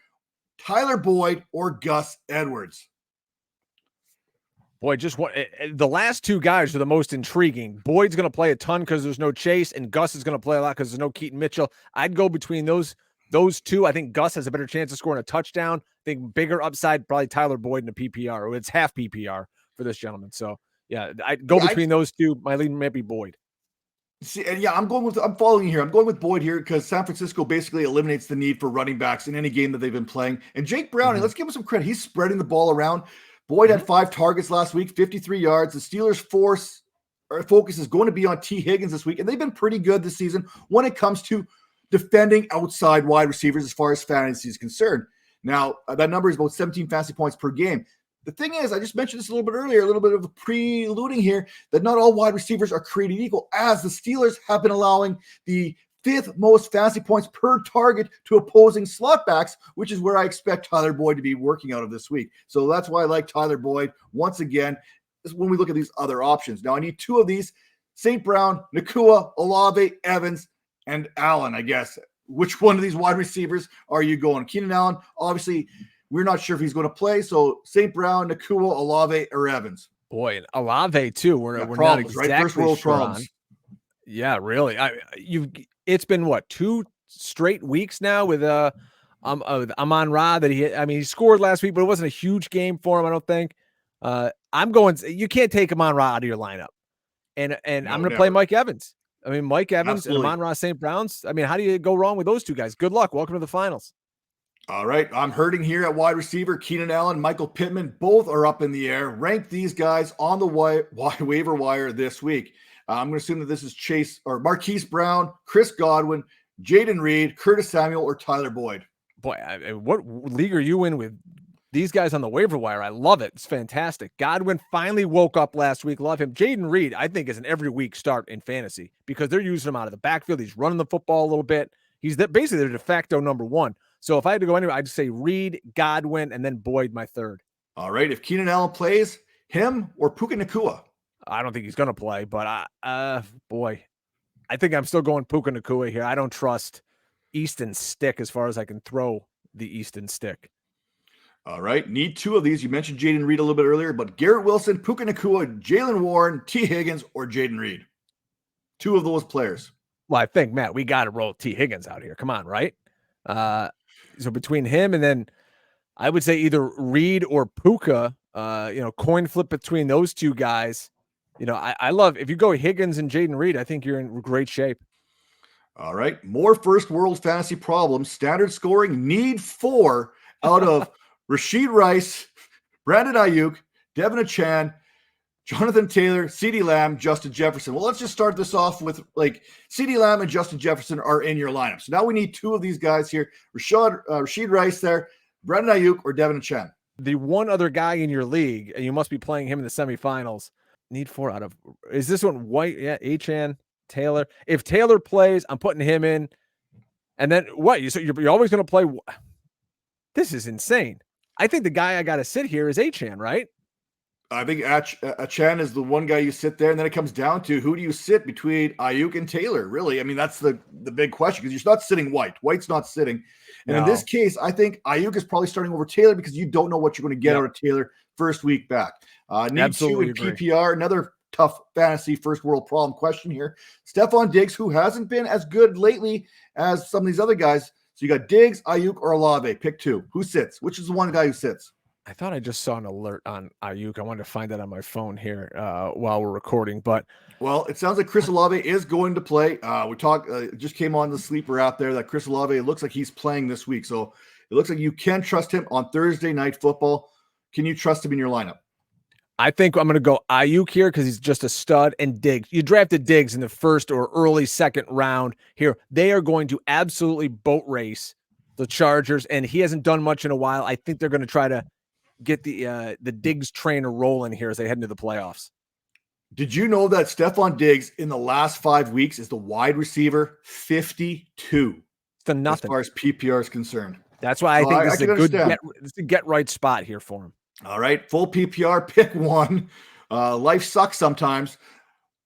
Tyler Boyd, or Gus Edwards. Boy, just what the last 2 guys are the most intriguing. Boyd's going to play a ton because there's no Chase, and Gus is going to play a lot because there's no Keaton Mitchell. I'd go between those 2. I think Gus has a better chance of scoring a touchdown. I think bigger upside, probably Tyler Boyd in a PPR. It's half PPR for this gentleman. So yeah, I'd go between those 2. My lead might be Boyd. See, and yeah, I'm following you here. I'm going with Boyd here because San Francisco basically eliminates the need for running backs in any game that they've been playing. And Jake Browning, let's give him some credit. He's spreading the ball around. Boyd had 5 targets last week, 53 yards. The Steelers' focus is going to be on T. Higgins this week, and they've been pretty good this season when it comes to defending outside wide receivers as far as fantasy is concerned. Now, that number is about 17 fantasy points per game. The thing is, I just mentioned this a little bit earlier, a little bit of a preluding here, that not all wide receivers are created equal, as the Steelers have been allowing the 5th most fantasy points per target to opposing slot backs, which is where I expect Tyler Boyd to be working out of this week. So that's why I like Tyler Boyd. Once again, when we look at these other options. Now, I need 2 of these: St. Brown, Nakua, Olave, Evans, and Allen, I guess. Which one of these wide receivers are you going? Keenan Allen, obviously, we're not sure if he's going to play. So St. Brown, Nakua, Olave, or Evans. Boy, Olave too. We're problems, not exactly right? First world sure problems. on. Yeah, really. It's been what, 2 straight weeks now with Amon-Ra that he scored last week, but it wasn't a huge game for him, I don't think. You can't take Amon-Ra out of your lineup. And I'm going to play Mike Evans. Mike Evans and Amon-Ra St. Brown's. How do you go wrong with those 2 guys? Good luck. Welcome to the finals. All right, I'm hurting here at wide receiver. Keenan Allen, Michael Pittman, both are up in the air. Rank these guys on the waiver wire this week. I'm going to assume that this is Chase or Marquise Brown, Chris Godwin, Jaden Reed, Curtis Samuel, or Tyler Boyd. Boy, what league are you in with these guys on the waiver wire, I love it. It's fantastic. Godwin finally woke up last week. Love him. Jaden Reed, I think, is an every week start in fantasy because they're using him out of the backfield. He's running the football a little bit. He's basically their de facto number one. So if I had to go anywhere, I'd say Reed, Godwin, and then Boyd, my third. All right. If Keenan Allen plays, him or Puka Nacua? I don't think he's going to play, but boy, I think I'm still going Puka Nacua here. I don't trust Easton's stick as far as I can throw the Easton stick. All right. Need two of these. You mentioned Jaden Reed a little bit earlier, but Garrett Wilson, Puka Nacua, Jalen Warren, T. Higgins, or Jaden Reed. Two of those players. Well, I think, Matt, we got to roll T. Higgins out here. Come on, right? So between him and then I would say either Reed or Puka, coin flip between those two guys. I love if you go Higgins and Jaden Reed, I think you're in great shape. All right. More first world fantasy problems. Standard scoring, need 4 out of Rashid Rice, Brandon Ayuk, Devin Achan, Jonathan Taylor, CeeDee Lamb, Justin Jefferson. Well, let's just start this off with CeeDee Lamb and Justin Jefferson are in your lineup. So now we need 2 of these guys here. Rashid Rice there, Brandon Ayuk, or Devin Achan. The one other guy in your league, and you must be playing him in the semifinals. Need 4 out of, is this one White? Yeah, Achan, Taylor. If Taylor plays, I'm putting him in. And then what? So you're always going to play. This is insane. I think the guy I got to sit here is Achan, right? I think Achan is the one guy you sit there, and then it comes down to who do you sit between Ayuk and Taylor, really? I mean, that's the big question because you're not sitting White. White's not sitting. And in this case, I think Ayuk is probably starting over Taylor because you don't know what you're going to get out of Taylor first week back. Need Absolutely 2 in PPR, another tough fantasy first world problem question here. Stephon Diggs, who hasn't been as good lately as some of these other guys. So you got Diggs, Ayuk, or Olave. Pick 2. Who sits? Which is the one guy who sits? I thought I just saw an alert on Ayuk. I wanted to find that on my phone here while we're recording. But well, it sounds like Chris Olave is going to play. We talked. Just came on the sleeper out there that Chris Olave. It looks like he's playing this week, so it looks like you can trust him on Thursday Night Football. Can you trust him in your lineup? I think I'm going to go Ayuk here because he's just a stud, and Diggs. You drafted Diggs in the first or early second round here. They are going to absolutely boat race the Chargers, and he hasn't done much in a while. I think they're going to try to get the Diggs trainer rolling here as they head into the playoffs. Did you know that Stephon Diggs in the last 5 weeks is the wide receiver 52? To nothing as far as PPR is concerned. That's why I think this is a get right spot here for him. All right, full PPR, pick 1. Life sucks sometimes.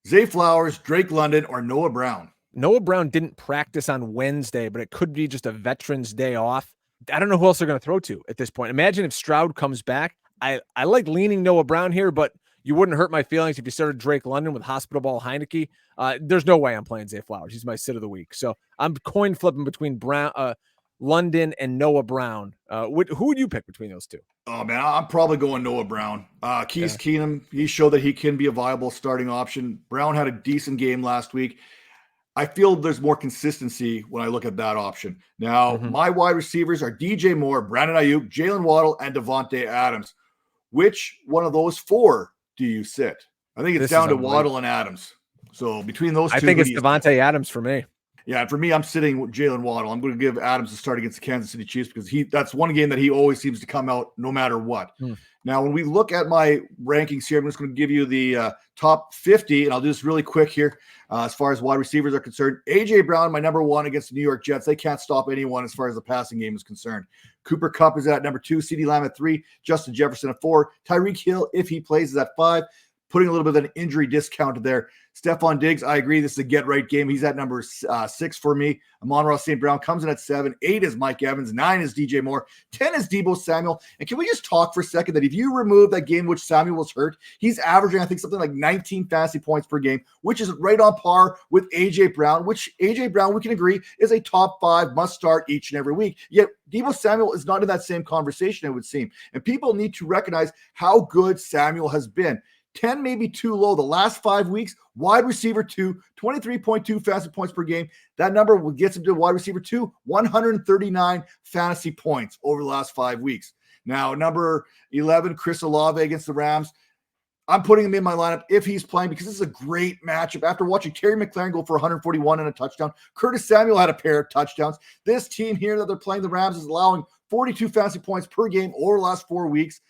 Zay Flowers, Drake London, or Noah Brown. Noah Brown didn't practice on Wednesday, but it could be just a veteran's day off. I don't know who else they're going to throw to at this point. Imagine if Stroud comes back. I like leaning Noah Brown here, but you wouldn't hurt my feelings if you started Drake London with hospital ball Heineke. There's no way I'm playing Zay Flowers. He's my sit of the week. So I'm coin flipping between London and Noah Brown. Who would you pick between those two? Oh, man, I'm probably going Noah Brown. Keenum, he showed that he can be a viable starting option. Brown had a decent game last week. I feel there's more consistency when I look at that option. Now, my wide receivers are DJ Moore, Brandon Ayuk, Jalen Waddle, and Devontae Adams. Which one of those 4 do you sit? I think it's down to Waddle and Adams. So between those 2, I think it's Devontae Adams for me. Yeah, for me, I'm sitting with Jalen Waddle. I'm going to give Adams a start against the Kansas City Chiefs because that's one game that he always seems to come out no matter what. Now, when we look at my rankings here, I'm just going to give you the top 50, and I'll do this really quick here as far as wide receivers are concerned. A.J. Brown, my number 1 against the New York Jets. They can't stop anyone as far as the passing game is concerned. Cooper Kupp is at number 2, CeeDee Lamb at 3, Justin Jefferson at 4, Tyreek Hill, if he plays, is at 5. Putting a little bit of an injury discount there. Stephon Diggs, I agree. This is a get-right game. He's at number 6 for me. Amon-Ra St. Brown comes in at 7. 8 is Mike Evans. 9 is DJ Moore. 10 is Deebo Samuel. And can we just talk for a second that if you remove that game which Samuel was hurt, he's averaging, I think, something like 19 fantasy points per game, which is right on par with A.J. Brown, which A.J. Brown, we can agree, is a top 5 must-start each and every week. Yet Deebo Samuel is not in that same conversation, it would seem. And people need to recognize how good Samuel has been. 10 maybe too low. The last 5 weeks, wide receiver 2, 23.2 fantasy points per game. That number will get him to wide receiver 2, 139 fantasy points over the last 5 weeks. Now, number 11, Chris Olave against the Rams. I'm putting him in my lineup if he's playing because this is a great matchup. After watching Terry McLaurin go for 141 and a touchdown, Curtis Samuel had a pair of touchdowns. This team here that they're playing, the Rams, is allowing 42 fantasy points per game over the last 4 weeks.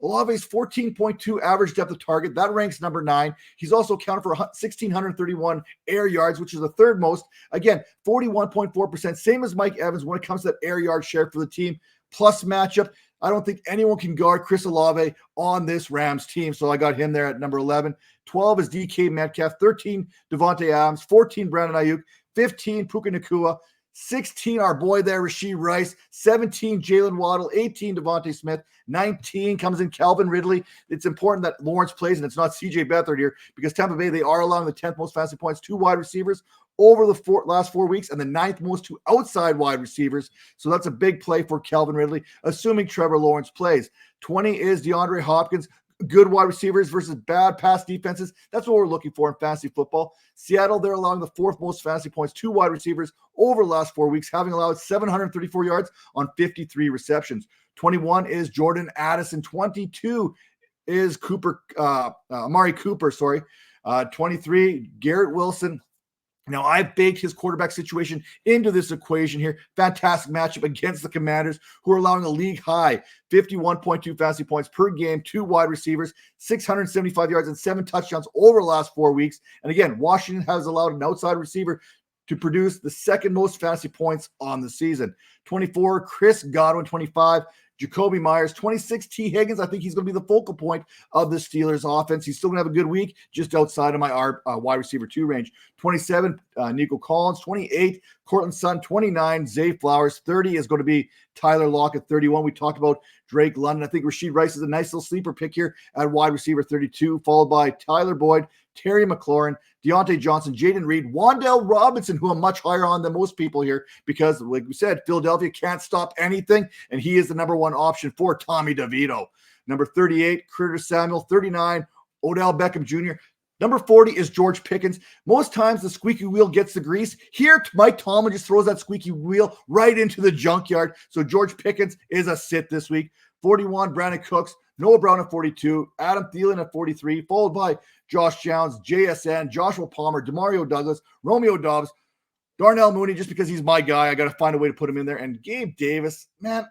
Olave's 14.2 average depth of target. That ranks number 9. He's also accounted for 1,631 air yards, which is the third most. Again, 41.4%, same as Mike Evans when it comes to that air yard share for the team. Plus matchup, I don't think anyone can guard Chris Olave on this Rams team, so I got him there at number 11. 12 is DK Metcalf, 13 Devontae Adams, 14 Brandon Ayuk, 15 Puka Nacua, 16 our boy there, Rashee Rice, 17 Jalen Waddle, 18 Devontae Smith, 19 comes in Calvin Ridley. It's important that Lawrence plays and it's not CJ Beathard here because Tampa Bay, they are allowing the 10th most fantasy points to wide receivers over the last 4 weeks and the 9th most to outside wide receivers. So that's a big play for Calvin Ridley, assuming Trevor Lawrence plays. 20 is DeAndre Hopkins. Good wide receivers versus bad pass defenses. That's what we're looking for in fantasy football. Seattle, they're allowing the 4th most fantasy points to wide receivers over the last 4 weeks, having allowed 734 yards on 53 receptions. 21 is Jordan Addison. 22 is Amari Cooper, 23, Garrett Wilson. Now, I've baked his quarterback situation into this equation here. Fantastic matchup against the Commanders, who are allowing a league high 51.2 fantasy points per game to wide receivers, 675 yards and 7 touchdowns over the last 4 weeks. And again, Washington has allowed an outside receiver to produce the 2nd most fantasy points on the season. 24, Chris Godwin. 25, Jacoby Myers. 26, T. Higgins. I think he's going to be the focal point of the Steelers offense. He's still going to have a good week just outside of my wide receiver 2 range. 27, Nico Collins. 28, Cortland Sutton. 29, Zay Flowers. 30 is going to be Tyler Lockett. 31, we talked about Drake London. I think Rashee Rice is a nice little sleeper pick here at wide receiver 32, followed by Tyler Boyd, Terry McLaurin, Deontay Johnson, Jaden Reed, Wan'Dale Robinson, who I'm much higher on than most people here because, like we said, Philadelphia can't stop anything, and he is the number 1 option for Tommy DeVito. Number 38, Curtis Samuel. 39, Odell Beckham Jr. Number 40 is George Pickens. Most times the squeaky wheel gets the grease. Here, Mike Tomlin just throws that squeaky wheel right into the junkyard. So George Pickens is a sit this week. 41, Brandon Cooks. Noah Brown at 42, Adam Thielen at 43, followed by Josh Downs, JSN, Joshua Palmer, Demario Douglas, Romeo Dobbs, Darnell Mooney, just because he's my guy. I got to find a way to put him in there. And Gabe Davis, man,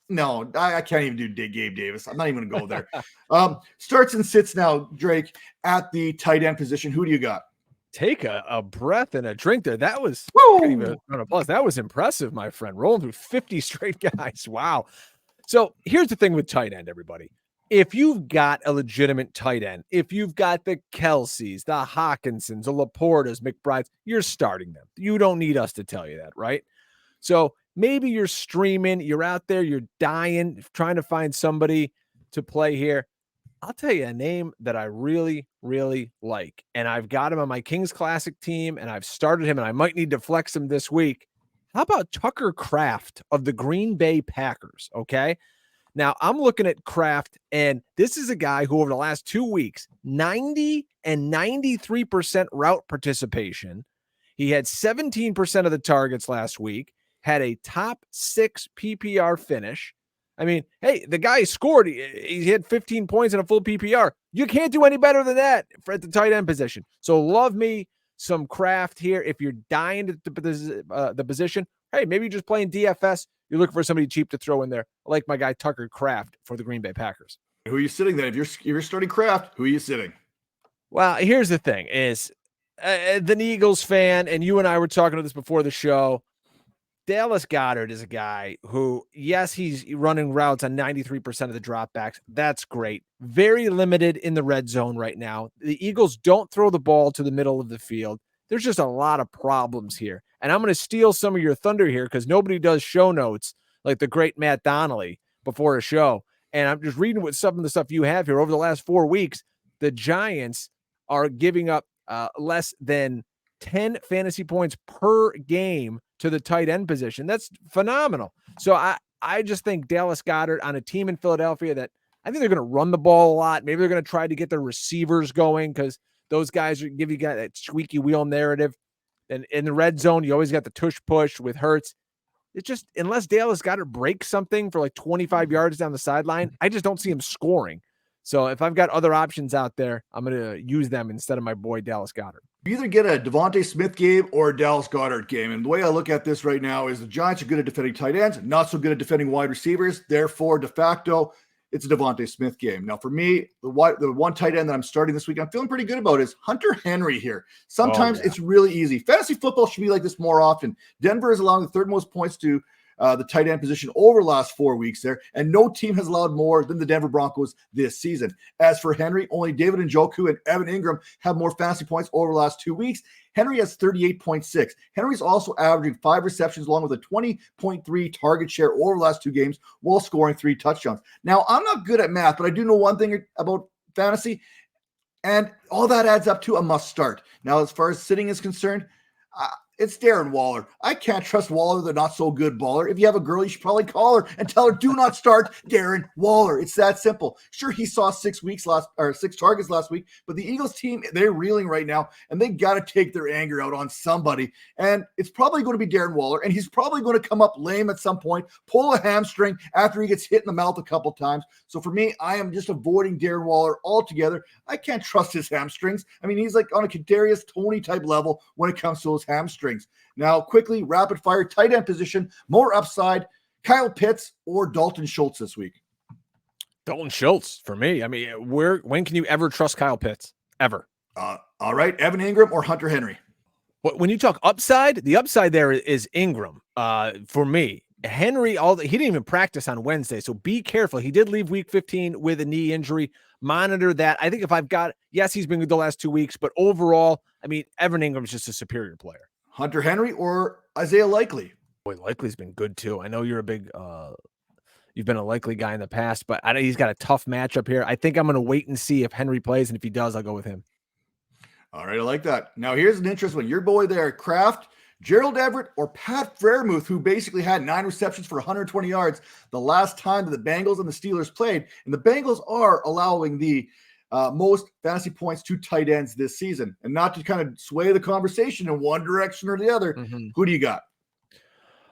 no, I can't even do Gabe Davis. I'm not even going to go there. Starts and sits now, Drake, at the tight end position. Who do you got? Take a breath and a drink there. That was that was impressive, my friend. Rolling through 50 straight guys. Wow. So here's the thing with tight end, everybody. If you've got a legitimate tight end, if you've got the Kelseys, the Hawkinsons, the Laportas, McBrides, you're starting them. You don't need us to tell you that, right? So maybe you're streaming, you're out there, you're dying, trying to find somebody to play here. I'll tell you a name that I really, really like, and I've got him on my Kings Classic team, and I've started him, and I might need to flex him this week. How about Tucker Kraft of the Green Bay Packers? Okay. Now I'm looking at Kraft, and this is a guy who over the last 2 weeks, 90 and 93% route participation. He had 17% of the targets last week, had a top 6 PPR finish. I mean, hey, the guy scored. He had 15 points in a full PPR. You can't do any better than that at the tight end position. So love me some Kraft here. If you're dying to the position, hey, maybe you're just playing DFS. You're looking for somebody cheap to throw in there. I like my guy Tucker Kraft for the Green Bay Packers. Who are you sitting then? If you're starting Kraft, who are you sitting? Well, here's the thing is the Eagles fan, and you and I were talking about this before the show. Dallas Goedert is a guy who, yes, he's running routes on 93% of the dropbacks. That's great. Very limited in the red zone right now. The Eagles don't throw the ball to the middle of the field. There's just a lot of problems here. And I'm going to steal some of your thunder here because nobody does show notes like the great Matt Donnelly before a show. And I'm just reading what some of the stuff you have here. Over the last 4 weeks, the Giants are giving up less than 10 fantasy points per game to the tight end position. That's phenomenal. So I just think Dallas Goedert on a team in Philadelphia that I think they're going to run the ball a lot. Maybe they're going to try to get their receivers going because those guys give you that squeaky wheel narrative. And in the red zone, you always got the tush push with Hurts. It's just, unless Dallas Goedert breaks something for like 25 yards down the sideline, I just don't see him scoring. So if I've got other options out there, I'm going to use them instead of my boy Dallas Goedert. You either get a Devontae Smith game or a Dallas Goedert game. And the way I look at this right now is the Giants are good at defending tight ends, not so good at defending wide receivers. Therefore, de facto, it's a Devontae Smith game. Now, for me, the one tight end that I'm starting this week, I'm feeling pretty good about is Hunter Henry here. Sometimes it's really easy. Fantasy football should be like this more often. Denver is allowing the third most points to the tight end position over the last 4 weeks there, and no team has allowed more than the Denver Broncos this season. As for Henry, only David Njoku and Evan Ingram have more fantasy points over the last 2 weeks. Henry has 38.6. Henry's also averaging 5 receptions along with a 20.3 target share over the last 2 games while scoring 3 touchdowns. Now, I'm not good at math, but I do know one thing about fantasy, and all that adds up to a must start. Now, as far as sitting is concerned, it's Darren Waller. I can't trust Waller, the not so good baller. If you have a girl, you should probably call her and tell her, do not start Darren Waller. It's that simple. Sure, he saw 6 targets last week, but the Eagles team, they're reeling right now, and they got to take their anger out on somebody. And it's probably going to be Darren Waller, and he's probably going to come up lame at some point, pull a hamstring after he gets hit in the mouth a couple times. So for me, I am just avoiding Darren Waller altogether. I can't trust his hamstrings. I mean, he's like on a Kadarius Toney type level when it comes to his hamstrings. Now, quickly, rapid fire, tight end position, more upside, Kyle Pitts or Dalton Schultz this week? Dalton Schultz for me. I mean, when can you ever trust Kyle Pitts? Ever. All right, Evan Ingram or Hunter Henry? When you talk upside, the upside there is Ingram for me. Henry, he didn't even practice on Wednesday, so be careful. He did leave week 15 with a knee injury. Monitor that. I think if I've got, yes, he's been good the last 2 weeks, but overall, I mean, Evan Ingram's just a superior player. Hunter Henry or Isaiah Likely? Boy, Likely's been good too. I know you're a big, you've been a Likely guy in the past, but I know he's got a tough matchup here. I think I'm going to wait and see if Henry plays, and if he does, I'll go with him. All right, I like that. Now, here's an interesting one. Your boy there, Kraft, Gerald Everett, or Pat Freiermuth, who basically had 9 receptions for 120 yards the last time that the Bengals and the Steelers played. And the Bengals are allowing the most fantasy points to tight ends this season. And not to kind of sway the conversation in one direction or the other, who do you got?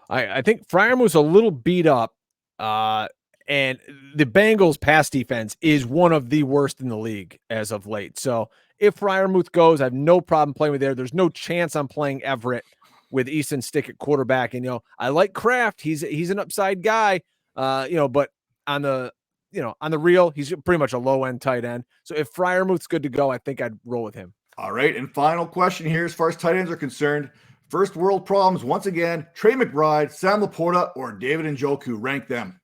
I think Freiermuth's a little beat up, and the Bengals' pass defense is one of the worst in the league as of late. So if Freiermuth goes, I have no problem playing with there. There's no chance I'm playing Everett with Easton Stick at quarterback. And, I like Kraft. He's an upside guy, but on the real, he's pretty much a low-end tight end. So if Freiermuth's good to go, I think I'd roll with him. All right, and final question here as far as tight ends are concerned. First world problems, once again, Trey McBride, Sam Laporta, or David Njoku. Rank them.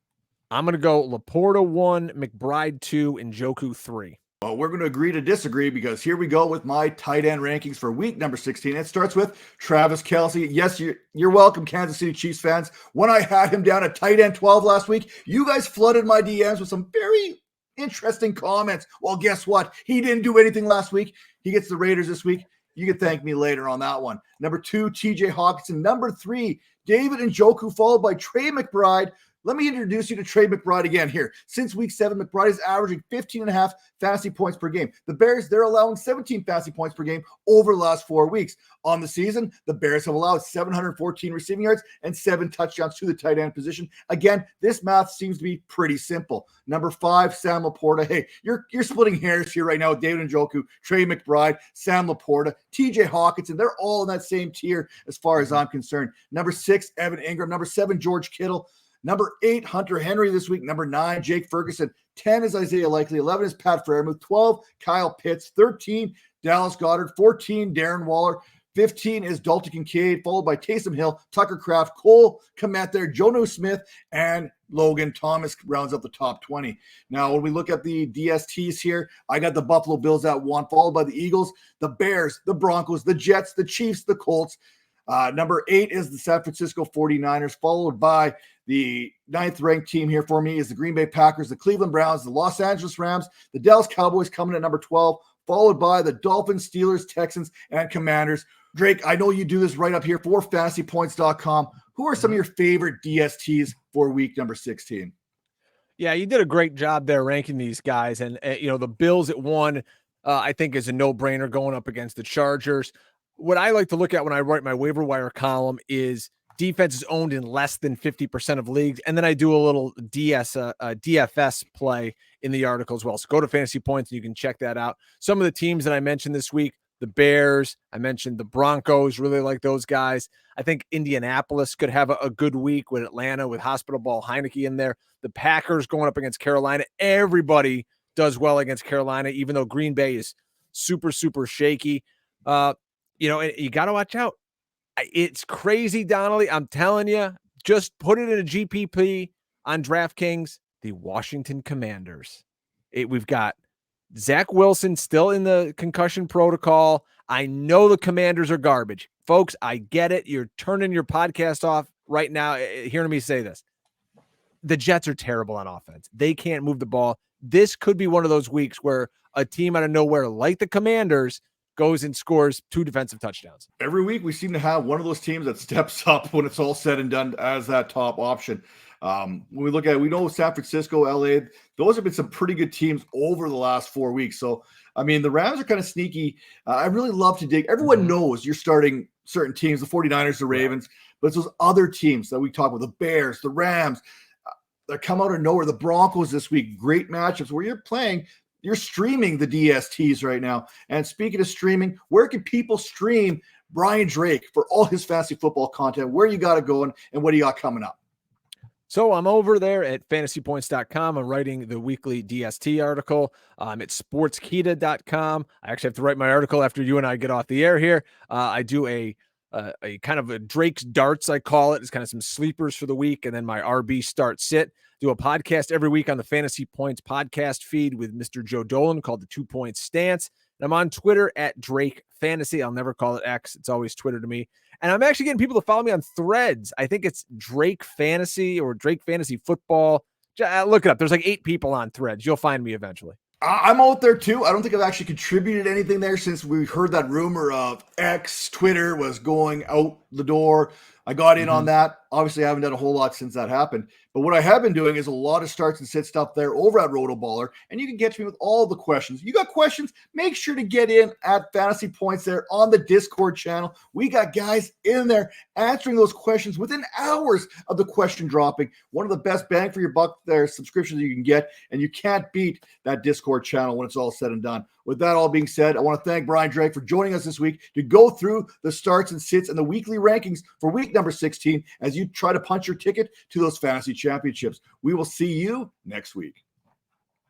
I'm going to go Laporta 1, McBride 2, Njoku 3. Well, we're going to agree to disagree because here we go with my tight end rankings for week number 16. It starts with Travis Kelce. Yes, you're welcome, Kansas City Chiefs fans. When I had him down at tight end 12 last week, you guys flooded my DMs with some very interesting comments. Well, guess what? He didn't do anything last week. He gets the Raiders this week. You can thank me later on that one. Number 2, TJ Hawkinson. Number 3, David Njoku, followed by Trey McBride. Let me introduce you to Trey McBride again here. Since week 7, McBride is averaging 15.5 fantasy points per game. The Bears, they're allowing 17 fantasy points per game over the last 4 weeks. On the season, the Bears have allowed 714 receiving yards and 7 touchdowns to the tight end position. Again, this math seems to be pretty simple. Number 5, Sam Laporta. Hey, you're splitting hairs here right now with David Njoku, Trey McBride, Sam Laporta, TJ Hawkinson. They're all in that same tier as far as I'm concerned. Number 6, Evan Ingram. Number 7, George Kittle. Number 8, Hunter Henry this week. Number 9, Jake Ferguson. 10 is Isaiah Likely. 11 is Pat Freiermuth. 12, Kyle Pitts. 13, Dallas Goedert. 14, Darren Waller. 15 is Dalton Kincaid, followed by Taysom Hill, Tucker Kraft, Cole Kmet there, Jonnu Smith, and Logan Thomas rounds up the top 20. Now, when we look at the DSTs here, I got the Buffalo Bills at 1, followed by the Eagles, the Bears, the Broncos, the Jets, the Chiefs, the Colts. Number 8 is the San Francisco 49ers, followed by the 9th-ranked team here for me is the Green Bay Packers, the Cleveland Browns, the Los Angeles Rams, the Dallas Cowboys coming at number 12, followed by the Dolphins, Steelers, Texans, and Commanders. Drake, I know you do this right up here for fantasypoints.com. Who are some of your favorite DSTs for week number 16? Yeah, you did a great job there ranking these guys. And, the Bills at 1, I think is a no-brainer going up against the Chargers. What I like to look at when I write my waiver wire column is Defense is owned in less than 50% of leagues. And then I do a little DFS play in the article as well. So go to Fantasy Points and you can check that out. Some of the teams that I mentioned this week, the Bears, I mentioned the Broncos, really like those guys. I think Indianapolis could have a good week with Atlanta, with Hospital Ball Heineke in there. The Packers going up against Carolina. Everybody does well against Carolina, even though Green Bay is super, super shaky. You got to watch out. It's crazy, Donnelly. I'm telling you, just put it in a GPP on DraftKings. The Washington Commanders. We've got Zach Wilson still in the concussion protocol. I know the Commanders are garbage. Folks, I get it. You're turning your podcast off right now hearing me say this. The Jets are terrible on offense. They can't move the ball. This could be one of those weeks where a team out of nowhere, like the Commanders, goes and scores 2 defensive touchdowns. Every week we seem to have one of those teams that steps up when it's all said and done as that top option. When we look at it, we know San Francisco, LA, those have been some pretty good teams over the last 4 weeks. So, I mean, the Rams are kind of sneaky. I really love to dig. Everyone knows you're starting certain teams, the 49ers, the Ravens, but it's those other teams that we talk about, the Bears, the Rams, that come out of nowhere. The Broncos this week, great matchups where you're streaming the DSTs right now. And speaking of streaming, where can people stream Brian Drake for all his fantasy football content? Where you got to go and what do you got coming up? So I'm over there at fantasypoints.com. I'm writing the weekly DST article. I'm at sportskita.com. I actually have to write my article after you and I get off the air here. I do a kind of a Drake's darts, I call it. It's kind of some sleepers for the week, and then my RB start sit. Do a podcast every week on the Fantasy Points podcast feed with Mr. Joe Dolan called the 2 Point Stance. And I'm on Twitter at Drake Fantasy. I'll never call it X. It's always Twitter to me. And I'm actually getting people to follow me on Threads. I think it's Drake Fantasy or Drake Fantasy Football. Look it up. There's like 8 people on Threads. You'll find me eventually. I'm out there too. I don't think I've actually contributed anything there since we heard that rumor of X, Twitter was going out the door. I got in on that. Obviously, I haven't done a whole lot since that happened. But what I have been doing is a lot of starts and sit stuff there over at Rotoballer, and you can get to me with all the questions. You got questions? Make sure to get in at Fantasy Points there on the Discord channel. We got guys in there answering those questions within hours of the question dropping. One of the best bang for your buck there subscriptions you can get, and you can't beat that Discord channel when it's all said and done. With that all being said, I want to thank Brian Drake for joining us this week to go through the starts and sits and the weekly rankings for week number 16 as you try to punch your ticket to those fantasy championships. We will see you next week.